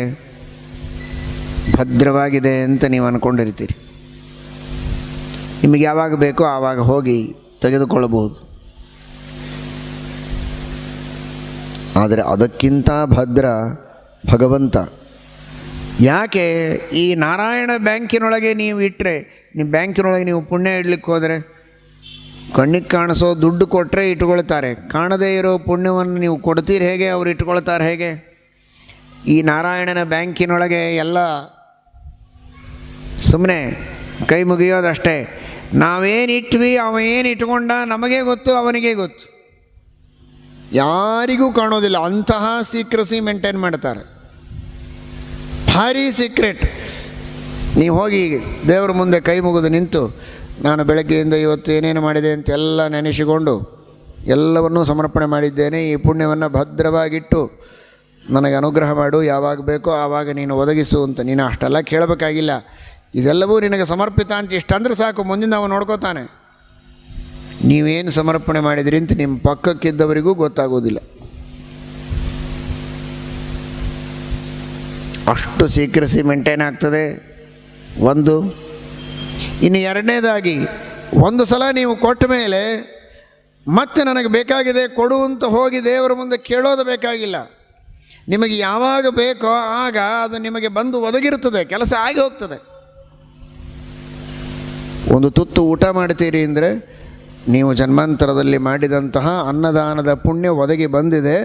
ಭದ್ರವಾಗಿದೆ ಅಂತ ನೀವು ಅಂದ್ಕೊಂಡಿರ್ತೀರಿ. ನಿಮಗೆ ಯಾವಾಗ ಬೇಕೋ ಆವಾಗ ಹೋಗಿ ತೆಗೆದುಕೊಳ್ಳಬಹುದು. ಆದರೆ ಅದಕ್ಕಿಂತ ಭದ್ರ ಭಗವಂತ. ಯಾಕೆ? ಈ ನಾರಾಯಣ ಬ್ಯಾಂಕಿನೊಳಗೆ ನೀವು ಇಟ್ಟರೆ, ನಿಮ್ಮ ಬ್ಯಾಂಕಿನೊಳಗೆ ನೀವು ಪುಣ್ಯ ಇಡಲಿಕ್ಕೆ ಹೋದರೆ ಕಣ್ಣಿಗೆ ಕಾಣಿಸೋ ದುಡ್ಡು ಕೊಟ್ಟರೆ ಇಟ್ಕೊಳ್ತಾರೆ. ಕಾಣದೇ ಇರೋ ಪುಣ್ಯವನ್ನು ನೀವು ಕೊಡ್ತೀರಿ ಹೇಗೆ? ಅವ್ರು ಇಟ್ಕೊಳ್ತಾರೆ ಹೇಗೆ? ಈ ನಾರಾಯಣನ ಬ್ಯಾಂಕಿನೊಳಗೆ ಎಲ್ಲ ಸುಮ್ಮನೆ ಕೈ ಮುಗಿಯೋದಷ್ಟೇ. ನಾವೇನಿಟ್ವಿ, ಅವ ಏನು ಇಟ್ಕೊಂಡ ನಮಗೇ ಗೊತ್ತು, ಅವನಿಗೆ ಗೊತ್ತು, ಯಾರಿಗೂ ಕಾಣೋದಿಲ್ಲ. ಅಂತಹ ಸೀಕ್ರೆಸಿ ಮೇಂಟೈನ್ ಮಾಡ್ತಾರೆ, ಭಾರಿ ಸೀಕ್ರೆಟ್. ನೀವು ಹೋಗಿ ದೇವರ ಮುಂದೆ ಕೈ ಮುಗಿದು ನಿಂತು, ನಾನು ಬೆಳಗ್ಗೆಯಿಂದ ಇವತ್ತು ಏನೇನು ಮಾಡಿದೆ ಅಂತ ಎಲ್ಲ ನೆನೆಸಿಕೊಂಡು ಎಲ್ಲವನ್ನೂ ಸಮರ್ಪಣೆ ಮಾಡಿದ್ದೇನೆ, ಈ ಪುಣ್ಯವನ್ನು ಭದ್ರವಾಗಿಟ್ಟು ನನಗೆ ಅನುಗ್ರಹ ಮಾಡು, ಯಾವಾಗ ಬೇಕೋ ಆವಾಗ ನೀನು ಒದಗಿಸು ಅಂತ. ನೀನು ಅಷ್ಟೆಲ್ಲ ಕೇಳಬೇಕಾಗಿಲ್ಲ, ಇದೆಲ್ಲವೂ ನಿನಗೆ ಸಮರ್ಪಿತ ಅಂತ ಇಷ್ಟಂದ್ರೆ ಸಾಕು, ಮುಂದಿನ ನಾವು ನೋಡ್ಕೋತಾನೆ. ನೀವೇನು ಸಮರ್ಪಣೆ ಮಾಡಿದ್ರಿ ಅಂತ ನಿಮ್ಮ ಪಕ್ಕಕ್ಕಿದ್ದವರಿಗೂ ಗೊತ್ತಾಗೋದಿಲ್ಲ. ಅಷ್ಟು ಸೀಕ್ರೆಸಿ ಮೇಂಟೈನ್ ಆಗ್ತದೆ ಒಂದು. ಇನ್ನು ಎರಡನೇದಾಗಿ, ಒಂದು ಸಲ ನೀವು ಕೊಟ್ಟ ಮೇಲೆ ಮತ್ತೆ ನನಗೆ ಬೇಕಾಗಿದೆ ಕೊಡು ಅಂತ ಹೋಗಿ ದೇವರ ಮುಂದೆ ಕೇಳೋದು ಬೇಕಾಗಿಲ್ಲ. ನಿಮಗೆ ಯಾವಾಗ ಬೇಕೋ ಆಗ ಅದು ನಿಮಗೆ ಬಂದು ಒದಗಿರುತ್ತದೆ, ಕೆಲಸ ಆಗಿ ಹೋಗ್ತದೆ. ಒಂದು ತುತ್ತು ಊಟ ಮಾಡ್ತೀರಿ ಅಂದರೆ ನೀವು ಜನ್ಮಾಂತರದಲ್ಲಿ ಮಾಡಿದಂತಹ ಅನ್ನದಾನದ ಪುಣ್ಯ ಒದಗಿ ಬಂದಿದೆ,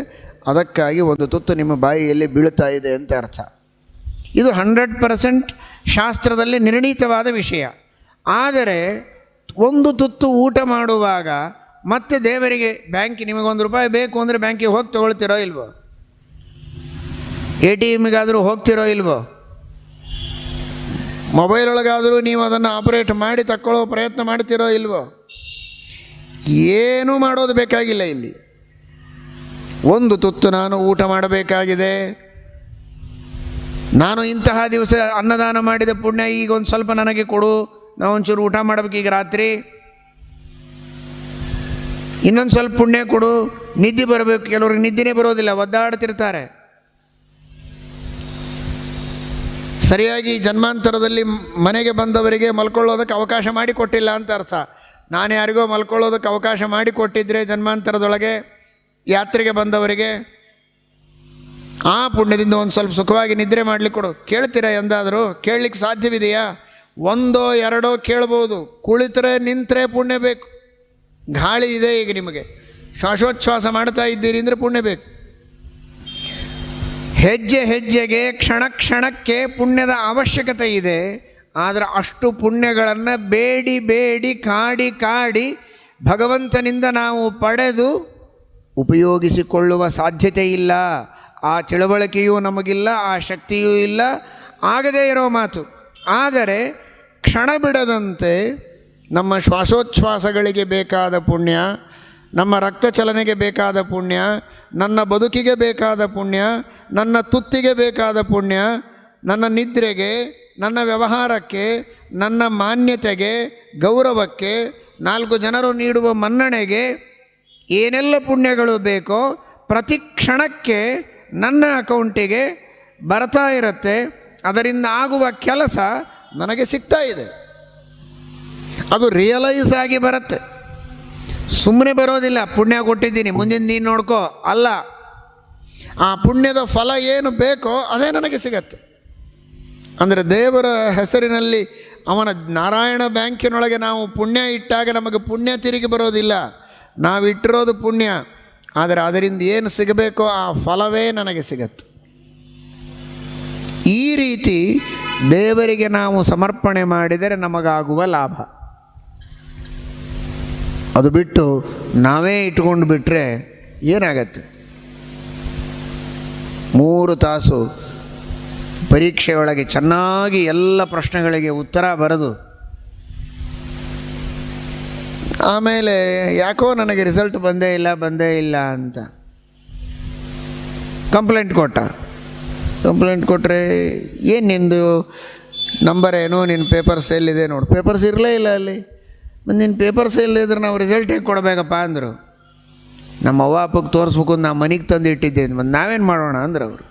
ಅದಕ್ಕಾಗಿ ಒಂದು ತುತ್ತು ನಿಮ್ಮ ಬಾಯಿಯಲ್ಲಿ ಬೀಳುತ್ತಾ ಇದೆ ಅಂತ ಅರ್ಥ. ಇದು 100% ಶಾಸ್ತ್ರದಲ್ಲಿ ನಿರ್ಣೀತವಾದ ವಿಷಯ. ಆದರೆ ಒಂದು ತುತ್ತು ಊಟ ಮಾಡುವಾಗ ಮತ್ತೆ ದೇವರಿಗೆ ಬ್ಯಾಂಕ್ ನಿಮಗೊಂದು ರೂಪಾಯಿ ಬೇಕು ಅಂದರೆ ಬ್ಯಾಂಕಿಗೆ ಹೋಗಿ ತೊಗೊಳ್ತಿರೋ ಇಲ್ವೋ? ATMಗಾದರೂ ಹೋಗ್ತಿರೋ ಇಲ್ವೋ? ಮೊಬೈಲ್ ಒಳಗಾದರೂ ನೀವು ಅದನ್ನು ಆಪರೇಟ್ ಮಾಡಿ ತಕ್ಕೊಳ್ಳೋ ಪ್ರಯತ್ನ ಮಾಡ್ತಿರೋ ಇಲ್ವೋ? ಏನೂ ಮಾಡೋದು ಬೇಕಾಗಿಲ್ಲ. ಇಲ್ಲಿ ಒಂದು ತುತ್ತು ನಾನು ಊಟ ಮಾಡಬೇಕಾಗಿದೆ, ನಾನು ಇಂತಹ ದಿವಸ ಅನ್ನದಾನ ಮಾಡಿದ ಪುಣ್ಯ ಈಗ ಒಂದು ಸ್ವಲ್ಪ ನನಗೆ ಕೊಡು, ನಾವು ಒಂಚೂರು ಊಟ ಮಾಡಬೇಕು ಈಗ ರಾತ್ರಿ, ಇನ್ನೊಂದು ಸ್ವಲ್ಪ ಪುಣ್ಯ ಕೊಡು, ನಿದ್ದೆ ಬರಬೇಕು. ಕೆಲವ್ರಿಗೆ ನಿದ್ದೆನೇ ಬರೋದಿಲ್ಲ, ಒದ್ದಾಡ್ತಿರ್ತಾರೆ. ಸರಿಯಾಗಿ ಜನ್ಮಾಂತರದಲ್ಲಿ ಮನೆಗೆ ಬಂದವರಿಗೆ ಮಲ್ಕೊಳ್ಳೋದಕ್ಕೆ ಅವಕಾಶ ಮಾಡಿಕೊಟ್ಟಿಲ್ಲ ಅಂತ ಅರ್ಥ. ನಾನು ಯಾರಿಗೋ ಮಲ್ಕೊಳ್ಳೋದಕ್ಕೆ ಅವಕಾಶ ಮಾಡಿಕೊಟ್ಟಿದ್ರೆ ಜನ್ಮಾಂತರದೊಳಗೆ ಯಾತ್ರೆಗೆ ಬಂದವರಿಗೆ ಆ ಪುಣ್ಯದಿಂದ ಒಂದು ಸ್ವಲ್ಪ ಸುಖವಾಗಿ ನಿದ್ರೆ ಮಾಡಲಿಕ್ಕೆ ಕೊಡು. ಕೇಳ್ತೀರಾ ಎಂದಾದರೂ? ಕೇಳಲಿಕ್ಕೆ ಸಾಧ್ಯವಿದೆಯಾ? ಒಂದೋ ಎರಡೋ ಕೇಳ್ಬೋದು. ಕುಳಿತರೆ ನಿಂತರೆ ಪುಣ್ಯ ಬೇಕು. ಗಾಳಿ ಇದೆ ಈಗ ನಿಮಗೆ, ಶ್ವಾಸೋಚ್ಛ್ವಾಸ ಮಾಡ್ತಾ ಇದ್ದೀರಿ ಅಂದರೆ ಪುಣ್ಯ ಬೇಕು. ಹೆಜ್ಜೆ ಹೆಜ್ಜೆಗೆ ಕ್ಷಣ ಕ್ಷಣಕ್ಕೆ ಪುಣ್ಯದ ಅವಶ್ಯಕತೆ ಇದೆ. ಆದರೆ ಅಷ್ಟು ಪುಣ್ಯಗಳನ್ನು ಬೇಡಿ ಬೇಡಿ ಕಾಡಿ ಕಾಡಿ ಭಗವಂತನಿಂದ ನಾವು ಪಡೆದು ಉಪಯೋಗಿಸಿಕೊಳ್ಳುವ ಸಾಧ್ಯತೆ ಇಲ್ಲ. ಆ ತಿಳುವಳಿಕೆಯೂ ನಮಗಿಲ್ಲ, ಆ ಶಕ್ತಿಯೂ ಇಲ್ಲ, ಆಗದೇ ಇರೋ ಮಾತು. ಆದರೆ ಕ್ಷಣ ಬಿಡದಂತೆ ನಮ್ಮ ಶ್ವಾಸೋಚ್ಛ್ವಾಸಗಳಿಗೆ ಬೇಕಾದ ಪುಣ್ಯ, ನಮ್ಮ ರಕ್ತ ಚಲನೆಗೆ ಬೇಕಾದ ಪುಣ್ಯ, ನನ್ನ ಬದುಕಿಗೆ ಬೇಕಾದ ಪುಣ್ಯ, ನನ್ನ ತುತ್ತಿಗೆ ಬೇಕಾದ ಪುಣ್ಯ, ನನ್ನ ನಿದ್ರೆಗೆ, ನನ್ನ ವ್ಯವಹಾರಕ್ಕೆ, ನನ್ನ ಮಾನ್ಯತೆಗೆ, ಗೌರವಕ್ಕೆ, 4 ಜನರು ನೀಡುವ ಮನ್ನಣೆಗೆ ಏನೆಲ್ಲ ಪುಣ್ಯಗಳು ಬೇಕೋ ಪ್ರತಿ ಕ್ಷಣಕ್ಕೆ ನನ್ನ ಅಕೌಂಟಿಗೆ ಬರ್ತಾ ಇರುತ್ತೆ. ಅದರಿಂದ ಆಗುವ ಕೆಲಸ ನನಗೆ ಸಿಗ್ತಾ ಇದೆ. ಅದು ರಿಯಲೈಸ್ ಆಗಿ ಬರುತ್ತೆ, ಸುಮ್ಮನೆ ಬರೋದಿಲ್ಲ. ಪುಣ್ಯ ಕೊಟ್ಟಿದ್ದೀನಿ, ಮುಂದಿನ ನೀನು ನೋಡ್ಕೋ ಅಲ್ಲ. ಆ ಪುಣ್ಯದ ಫಲ ಏನು ಬೇಕೋ ಅದೇ ನನಗೆ ಸಿಗತ್ತೆ. ಅಂದರೆ ದೇವರ ಹೆಸರಿನಲ್ಲಿ ಅವನ ನಾರಾಯಣ ಬ್ಯಾಂಕಿನೊಳಗೆ ನಾವು ಪುಣ್ಯ ಇಟ್ಟಾಗ ನಮಗೆ ಪುಣ್ಯ ತಿರುಗಿ ಬರೋದಿಲ್ಲ. ನಾವು ಇಟ್ಟಿರೋದು ಪುಣ್ಯ, ಆದರೆ ಅದರಿಂದ ಏನು ಸಿಗಬೇಕೋ ಆ ಫಲವೇ ನನಗೆ ಸಿಗತ್ತೆ. ಈ ರೀತಿ ದೇವರಿಗೆ ನಾವು ಸಮರ್ಪಣೆ ಮಾಡಿದರೆ ನಮಗಾಗುವ ಲಾಭ. ಅದು ಬಿಟ್ಟು ನಾವೇ ಇಟ್ಕೊಂಡು ಬಿಟ್ಟರೆ ಏನಾಗತ್ತೆ? 3 ತಾಸು ಪರೀಕ್ಷೆಯೊಳಗೆ ಚೆನ್ನಾಗಿ ಎಲ್ಲ ಪ್ರಶ್ನೆಗಳಿಗೆ ಉತ್ತರ ಬರೆದು ಆಮೇಲೆ ಯಾಕೋ ನನಗೆ ರಿಸಲ್ಟ್ ಬಂದೇ ಇಲ್ಲ ಅಂತ ಕಂಪ್ಲೇಂಟ್ ಕೊಟ್ಟರೆ ಏನು ನಿಂದು ನಂಬರ್ ಏನು, ನಿನ್ನ ಪೇಪರ್ಸ್ ಎಲ್ಲಿದೆ ನೋಡು. ಪೇಪರ್ಸ್ ಇರಲೇ ಇಲ್ಲ ಅಲ್ಲಿ. ಮತ್ತು ನಿನ್ನ ಪೇಪರ್ಸ್ ಎಲ್ಲಿದ್ರೆ ನಾವು ರಿಸಲ್ಟ್ ಹೇಗೆ ಕೊಡಬೇಕಪ್ಪ ಅಂದರು. ನಮ್ಮ ಅವ್ವ ಅಪ್ಪಗೆ ತೋರಿಸ್ಬೇಕು ಅಂತ ನಾವು ಮನೆಗೆ ತಂದು ಇಟ್ಟಿದ್ದೆ. ಮತ್ತು ನಾವೇನು ಮಾಡೋಣ ಅಂದ್ರೆ ಅವರು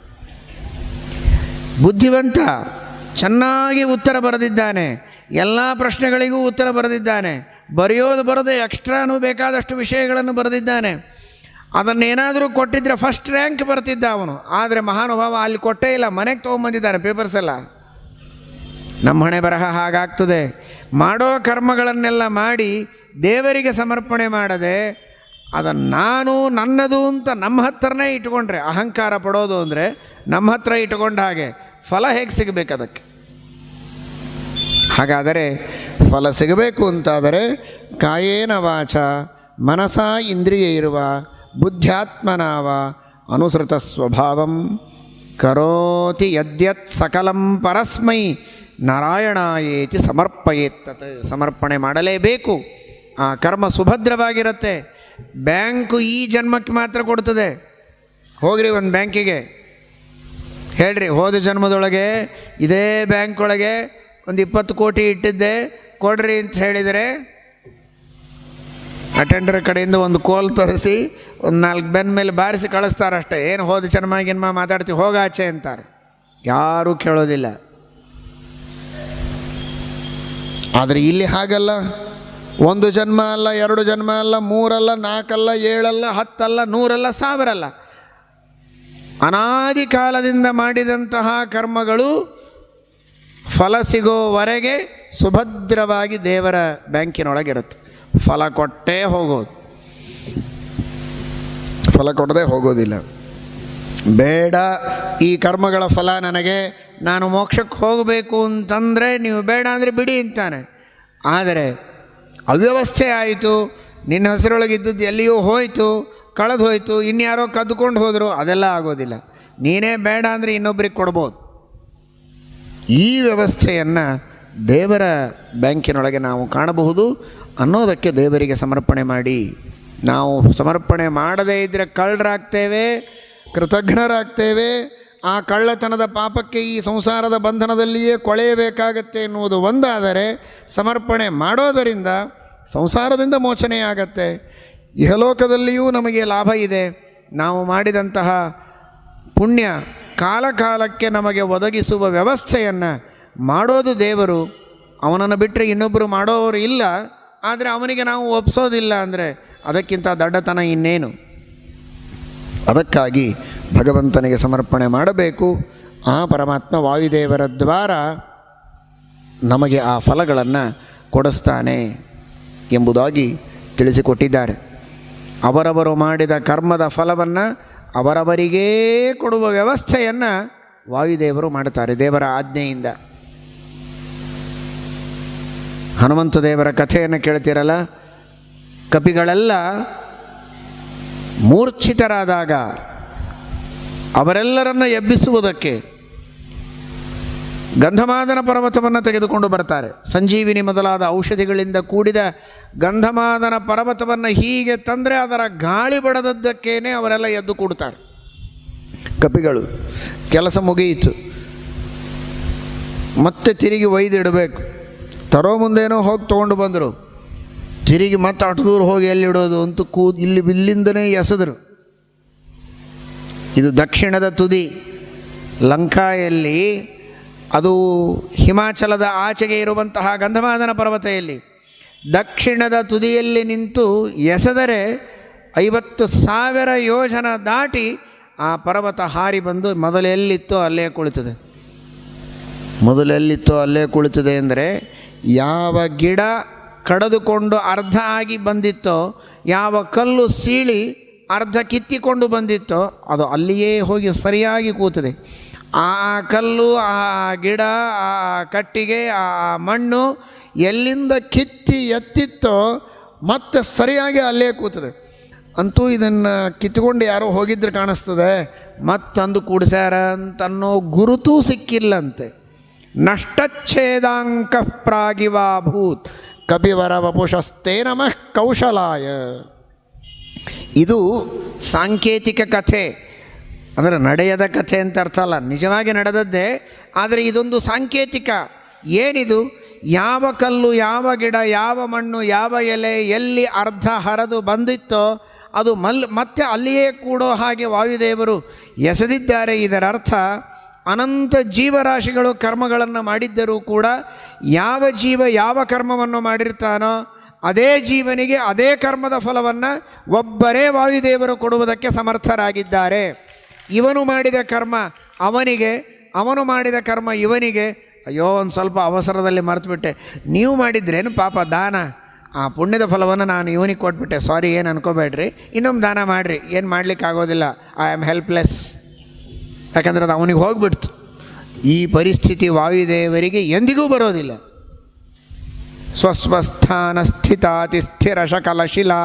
ಬುದ್ಧಿವಂತ, ಚೆನ್ನಾಗಿ ಉತ್ತರ ಬರೆದಿದ್ದಾನೆ, ಎಲ್ಲ ಪ್ರಶ್ನೆಗಳಿಗೂ ಉತ್ತರ ಬರೆದಿದ್ದಾನೆ, ಬರೆಯೋದು ಬರದೆ ಎಕ್ಸ್ಟ್ರಾನು ಬೇಕಾದಷ್ಟು ವಿಷಯಗಳನ್ನು ಬರೆದಿದ್ದಾನೆ. ಅದನ್ನೇನಾದರೂ ಕೊಟ್ಟಿದ್ದರೆ ಫಸ್ಟ್ ರ್ಯಾಂಕ್ ಬರ್ತಿದ್ದ ಅವನು. ಆದರೆ ಮಹಾನುಭಾವ ಅಲ್ಲಿ ಕೊಟ್ಟೇ ಇಲ್ಲ, ಮನೆಗೆ ತೊಗೊಂಬಂದಿದ್ದಾನೆ ಪೇಪರ್ಸ್ ಎಲ್ಲ. ನಮ್ಮ ಹಣೆ ಬರಹ ಹಾಗಾಗ್ತದೆ. ಮಾಡೋ ಕರ್ಮಗಳನ್ನೆಲ್ಲ ಮಾಡಿ ದೇವರಿಗೆ ಸಮರ್ಪಣೆ ಮಾಡದೆ ಅದನ್ನು ನಾನು ನನ್ನದು ಅಂತ ನಮ್ಮ ಹತ್ರನೇ ಇಟ್ಕೊಂಡ್ರೆ, ಅಹಂಕಾರ ಪಡೋದು ಅಂದರೆ ನಮ್ಮ ಹತ್ರ ಇಟ್ಕೊಂಡ ಹಾಗೆ, ಫಲ ಹೇಗೆ ಸಿಗಬೇಕು ಅದಕ್ಕೆ? ಹಾಗಾದರೆ ಫಲ ಸಿಗಬೇಕು ಅಂತಾದರೆ ಕಾಯೇನ ವಾಚ ಮನಸ ಇಂದ್ರಿಯ ಇರುವ ಬುದ್ಧ್ಯಾತ್ಮನಾವ ಅನುಸೃತ ಸ್ವಭಾವಂ ಕರೋತಿ ಯದ್ಯತ್ ಸಕಲಂ ಪರಸ್ಮೈ ನಾರಾಯಣಾಯೇತಿ ಸಮರ್ಪಯೇತ್ತತ್. ಸಮರ್ಪಣೆ ಮಾಡಲೇಬೇಕು. ಆ ಕರ್ಮ ಸುಭದ್ರವಾಗಿರುತ್ತೆ. ಬ್ಯಾಂಕು ಈ ಜನ್ಮಕ್ಕೆ ಮಾತ್ರ ಕೊಡ್ತದೆ. ಹೋಗ್ರಿ ಒಂದು ಬ್ಯಾಂಕಿಗೆ ಹೇಳ್ರಿ, ಹೋದ ಜನ್ಮದೊಳಗೆ ಇದೇ ಬ್ಯಾಂಕ್ ಒಳಗೆ ಒಂದು 20 ಕೋಟಿ ಇಟ್ಟಿದ್ದೆ ಕೊಡ್ರಿ ಅಂತ ಹೇಳಿದರೆ ಅಟೆಂಡರ್ ಕಡೆಯಿಂದ ಒಂದು ಕೋಲ್ ತರಿಸಿ ಒಂದು 4 ಬೆನ್ನ ಮೇಲೆ ಬಾರಿಸಿ ಕಳಿಸ್ತಾರಷ್ಟೇ. ಏನು ಹೋದ ಜನ್ಮ ಮಾತಾಡ್ತೀವಿ, ಹೋಗಾಚೆ ಅಂತಾರೆ. ಯಾರೂ ಕೇಳೋದಿಲ್ಲ. ಆದರೆ ಇಲ್ಲಿ ಹಾಗಲ್ಲ. 1 ಜನ್ಮ ಅಲ್ಲ, 2 ಜನ್ಮ ಅಲ್ಲ, 3 ಅಲ್ಲ, 4 ಅಲ್ಲ, 7 ಅಲ್ಲ, 10 ಅಲ್ಲ, 100 ಅಲ್ಲ, 1000 ಅಲ್ಲ. ಅನಾದಿ ಕಾಲದಿಂದ ಮಾಡಿದಂತಹ ಕರ್ಮಗಳು ಫಲ ಸಿಗೋವರೆಗೆ ಸುಭದ್ರವಾಗಿ ದೇವರ ಬ್ಯಾಂಕಿನೊಳಗಿರುತ್ತೆ. ಫಲ ಕೊಟ್ಟೇ ಹೋಗೋದು, ಫಲ ಕೊಡದೆ ಹೋಗೋದಿಲ್ಲ. ಬೇಡ ಈ ಕರ್ಮಗಳ ಫಲ ನನಗೆ, ನಾನು ಮೋಕ್ಷಕ್ಕೆ ಹೋಗಬೇಕು ಅಂತಂದರೆ ನೀವು ಬೇಡ ಅಂದರೆ ಬಿಡಿ ಅಂತಾನೆ. ಆದರೆ ಅವ್ಯವಸ್ಥೆ ಆಯಿತು, ನಿನ್ನ ಹೆಸರೊಳಗಿದ್ದದ್ದು ಎಲ್ಲಿಯೋ ಹೋಯಿತು, ಕಳೆದು ಹೋಯಿತು, ಇನ್ಯಾರೋ ಕದ್ದುಕೊಂಡು ಹೋದರು, ಅದೆಲ್ಲ ಆಗೋದಿಲ್ಲ. ನೀನೇ ಬೇಡ ಅಂದರೆ ಇನ್ನೊಬ್ಬರಿಗೆ ಕೊಡ್ಬೋದು. ಈ ವ್ಯವಸ್ಥೆಯನ್ನು ದೇವರ ಬ್ಯಾಂಕಿನೊಳಗೆ ನಾವು ಕಾಣಬಹುದು ಅನ್ನೋದಕ್ಕೆ ದೇವರಿಗೆ ಸಮರ್ಪಣೆ ಮಾಡಿ. ನಾವು ಸಮರ್ಪಣೆ ಮಾಡದೇ ಇದ್ದರೆ ಕಳ್ಳರಾಗ್ತೇವೆ, ಕೃತಜ್ಞರಾಗ್ತೇವೆ. ಆ ಕಳ್ಳತನದ ಪಾಪಕ್ಕೆ ಈ ಸಂಸಾರದ ಬಂಧನದಲ್ಲಿಯೇ ಕೊಳೆಯಬೇಕಾಗತ್ತೆ ಎನ್ನುವುದು ಒಂದಾದರೆ, ಸಮರ್ಪಣೆ ಮಾಡೋದರಿಂದ ಸಂಸಾರದಿಂದ ಮೋಚನೆಯಾಗತ್ತೆ. ಇಹಲೋಕದಲ್ಲಿಯೂ ನಮಗೆ ಲಾಭ ಇದೆ. ನಾವು ಮಾಡಿದಂತಹ ಪುಣ್ಯ ಕಾಲಕಾಲಕ್ಕೆ ನಮಗೆ ಒದಗಿಸುವ ವ್ಯವಸ್ಥೆಯನ್ನು ಮಾಡೋದು ದೇವರು. ಅವನನ್ನು ಬಿಟ್ಟರೆ ಇನ್ನೊಬ್ಬರು ಮಾಡೋರು ಇಲ್ಲ. ಆದರೆ ಅವನಿಗೆ ನಾವು ಒಪ್ಸೋದಿಲ್ಲ ಅಂದರೆ ಅದಕ್ಕಿಂತ ದಡ್ಡತನ ಇನ್ನೇನು? ಅದಕ್ಕಾಗಿ ಭಗವಂತನಿಗೆ ಸಮರ್ಪಣೆ ಮಾಡಬೇಕು. ಆ ಪರಮಾತ್ಮ ವಾಯುದೇವರ ದ್ವಾರ ನಮಗೆ ಆ ಫಲಗಳನ್ನು ಕೊಡಿಸ್ತಾನೆ ಎಂಬುದಾಗಿ ತಿಳಿಸಿಕೊಟ್ಟಿದ್ದಾರೆ. ಅವರವರು ಮಾಡಿದ ಕರ್ಮದ ಫಲವನ್ನು ಅವರವರಿಗೇ ಕೊಡುವ ವ್ಯವಸ್ಥೆಯನ್ನು ವಾಯುದೇವರು ಮಾಡುತ್ತಾರೆ ದೇವರ ಆಜ್ಞೆಯಿಂದ. ಹನುಮಂತ ದೇವರ ಕಥೆಯನ್ನು ಕೇಳ್ತಿರಲ್ಲ, ಕಪಿಗಳೆಲ್ಲ ಮೂರ್ಛಿತರಾದಾಗ ಅವರೆಲ್ಲರನ್ನು ಎಬ್ಬಿಸುವುದಕ್ಕೆ ಗಂಧಮಾದನ ಪರ್ವತವನ್ನು ತೆಗೆದುಕೊಂಡು ಬರ್ತಾರೆ. ಸಂಜೀವಿನಿ ಮೊದಲಾದ ಔಷಧಿಗಳಿಂದ ಕೂಡಿದ ಗಂಧಮಾದನ ಪರ್ವತವನ್ನು ಹೀಗೆ ತಂದರೆ ಅದರ ಗಾಳಿ ಬಡದದ್ದಕ್ಕೇನೆ ಅವರೆಲ್ಲ ಎದ್ದು ಕೂಡ್ತಾರೆ. ಕಪಿಗಳು ಕೆಲಸ ಮುಗಿಯಿತು, ಮತ್ತೆ ತಿರುಗಿ ಒಯ್ದಿಡಬೇಕು. ತರೋ ಮುಂದೇನೋ ಹೋಗಿ ತೊಗೊಂಡು ಬಂದರು, ತಿರುಗಿ ಮತ್ತೆ ಅಷ್ಟು ದೂರ ಹೋಗಿ ಎಲ್ಲಿಡೋದು ಅಂತ ಇಲ್ಲಿಂದನೇ ಎಸೆದರು. ಇದು ದಕ್ಷಿಣದ ತುದಿ ಲಂಕಾಯಲ್ಲಿ, ಅದು ಹಿಮಾಚಲದ ಆಚೆಗೆ ಇರುವಂತಹ ಗಂಧಮಾದನ ಪರ್ವತೆಯಲ್ಲಿ ದಕ್ಷಿಣದ ತುದಿಯಲ್ಲಿ ನಿಂತು ಎಸೆದರೆ 50,000 ಯೋಜನ ದಾಟಿ ಆ ಪರ್ವತ ಹಾರಿ ಬಂದು ಮೊದಲೆಲ್ಲಿತ್ತೋ ಅಲ್ಲೇ ಕುಳಿತದೆ. ಮೊದಲೆಲ್ಲಿತ್ತೋ ಅಲ್ಲೇ ಕುಳಿತದೆ ಅಂದರೆ ಯಾವ ಗಿಡ ಕಡಿದುಕೊಂಡು ಅರ್ಧ ಆಗಿ ಬಂದಿತ್ತೋ, ಯಾವ ಕಲ್ಲು ಸೀಳಿ ಅರ್ಧ ಕಿತ್ತಿಕೊಂಡು ಬಂದಿತ್ತೋ ಅದು ಅಲ್ಲಿಯೇ ಹೋಗಿ ಸರಿಯಾಗಿ ಕೂತದೆ. ಆ ಕಲ್ಲು, ಆ ಗಿಡ, ಆ ಕಟ್ಟಿಗೆ, ಆ ಮಣ್ಣು ಎಲ್ಲಿಂದ ಕಿತ್ತಿ ಎತ್ತಿತ್ತೋ ಮತ್ತೆ ಸರಿಯಾಗಿ ಅಲ್ಲೇ ಕೂತದೆ. ಅಂತೂ ಇದನ್ನು ಕಿತ್ಕೊಂಡು ಯಾರೋ ಹೋಗಿದ್ರೆ ಕಾಣಿಸ್ತದೆ, ಮತ್ತಂದು ಕೂಡಿಸ್ಯಾರ ಅಂತನ್ನೋ ಗುರುತೂ ಸಿಕ್ಕಿಲ್ಲಂತೆ. ನಷ್ಟಚ್ಛೇದಾಂಕ ಪ್ರಾಗಿವಾಭೂತ್ ಕಪಿವರ ವಪುಷಸ್ತೆ ನಮಃ ಕೌಶಲಾಯ. ಇದು ಸಾಂಕೇತಿಕ ಕಥೆ, ಅಂದರೆ ನಡೆಯದ ಕಥೆ ಅಂತ ಅರ್ಥ ಅಲ್ಲ, ನಿಜವಾಗಿ ನಡೆದದ್ದೇ. ಆದರೆ ಇದೊಂದು ಸಾಂಕೇತಿಕ. ಏನಿದು? ಯಾವ ಕಲ್ಲು, ಯಾವ ಗಿಡ, ಯಾವ ಮಣ್ಣು, ಯಾವ ಎಲೆ ಎಲ್ಲಿ ಅರ್ಧ ಹರಿದು ಬಂದಿತ್ತೋ ಅದು ಮತ್ತೆ ಅಲ್ಲಿಯೇ ಕೂಡೋ ಹಾಗೆ ವಾಯುದೇವರು ಎಸೆದಿದ್ದಾರೆ. ಇದರ ಅರ್ಥ ಅನಂತ ಜೀವರಾಶಿಗಳು ಕರ್ಮಗಳನ್ನು ಮಾಡಿದ್ದರೂ ಕೂಡ ಯಾವ ಜೀವ ಯಾವ ಕರ್ಮವನ್ನು ಮಾಡಿರ್ತಾನೋ ಅದೇ ಜೀವನಿಗೆ ಅದೇ ಕರ್ಮದ ಫಲವನ್ನು ಒಬ್ಬರೇ ವಾಯುದೇವರು ಕೊಡುವುದಕ್ಕೆ ಸಮರ್ಥರಾಗಿದ್ದಾರೆ. ಇವನು ಮಾಡಿದ ಕರ್ಮ ಅವನಿಗೆ, ಅವನು ಮಾಡಿದ ಕರ್ಮ ಇವನಿಗೆ. ಅಯ್ಯೋ ಒಂದು ಸ್ವಲ್ಪ ಅವಸರದಲ್ಲಿ ಮರೆತುಬಿಟ್ಟೆ, ನೀವು ಮಾಡಿದ್ರೇನು ಪಾಪ ದಾನ, ಆ ಪುಣ್ಯದ ಫಲವನ್ನು ನಾನು ಇವನಿಗೆ ಕೊಟ್ಬಿಟ್ಟೆ, ಸಾರಿ ಏನು ಅನ್ಕೋಬೇಡ್ರಿ, ಇನ್ನೊಮ್ಮೆ ದಾನ ಮಾಡಿರಿ, ಏನು ಮಾಡಲಿಕ್ಕಾಗೋದಿಲ್ಲ, ಐ ಆಮ್ ಹೆಲ್ಪ್ಲೆಸ್. ಯಾಕಂದರೆ ಅದು ಅವನಿಗೆ ಹೋಗ್ಬಿಡ್ತು. ಈ ಪರಿಸ್ಥಿತಿ ವಾಯುದೇವರಿಗೆ ಎಂದಿಗೂ ಬರೋದಿಲ್ಲ. ಸ್ವಸ್ವಸ್ಥಾನ ಸ್ಥಿತಾತಿ ಸ್ಥಿರ ಶಕಲ ಶಿಲಾ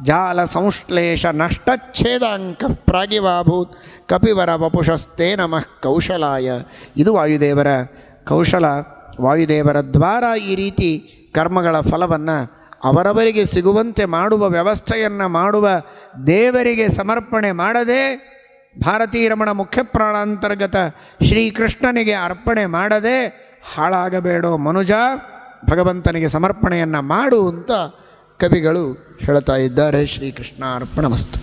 ಜಾಲ ಸಂಶ್ಲೇಷ ನಷ್ಟಚ್ಛೇದಾಂಕ ಪ್ರಾಗಿವಾಭೂತ್ ಕಪಿವರ ವಪುಷಸ್ತೆ ನಮಃ ಕೌಶಲಾಯ. ಇದು ವಾಯುದೇವರ ಕೌಶಲ. ವಾಯುದೇವರ ದ್ವಾರ ಈ ರೀತಿ ಕರ್ಮಗಳ ಫಲವನ್ನು ಅವರವರಿಗೆ ಸಿಗುವಂತೆ ಮಾಡುವ ವ್ಯವಸ್ಥೆಯನ್ನು ಮಾಡುವ ದೇವರಿಗೆ ಸಮರ್ಪಣೆ ಮಾಡದೆ, ಭಾರತೀ ರಮಣ ಮುಖ್ಯ ಪ್ರಾಣಾಂತರ್ಗತ ಶ್ರೀಕೃಷ್ಣನಿಗೆ ಅರ್ಪಣೆ ಮಾಡದೆ ಹಾಳಾಗಬೇಡೋ ಮನುಜ, ಭಗವಂತನಿಗೆ ಸಮರ್ಪಣೆಯನ್ನು ಮಾಡು ಅಂತ ಕವಿಗಳು ಹೇಳ್ತಾ ಇದ್ದಾರೆ. ಶ್ರೀಕೃಷ್ಣ ಅರ್ಪಣಮಸ್ತು.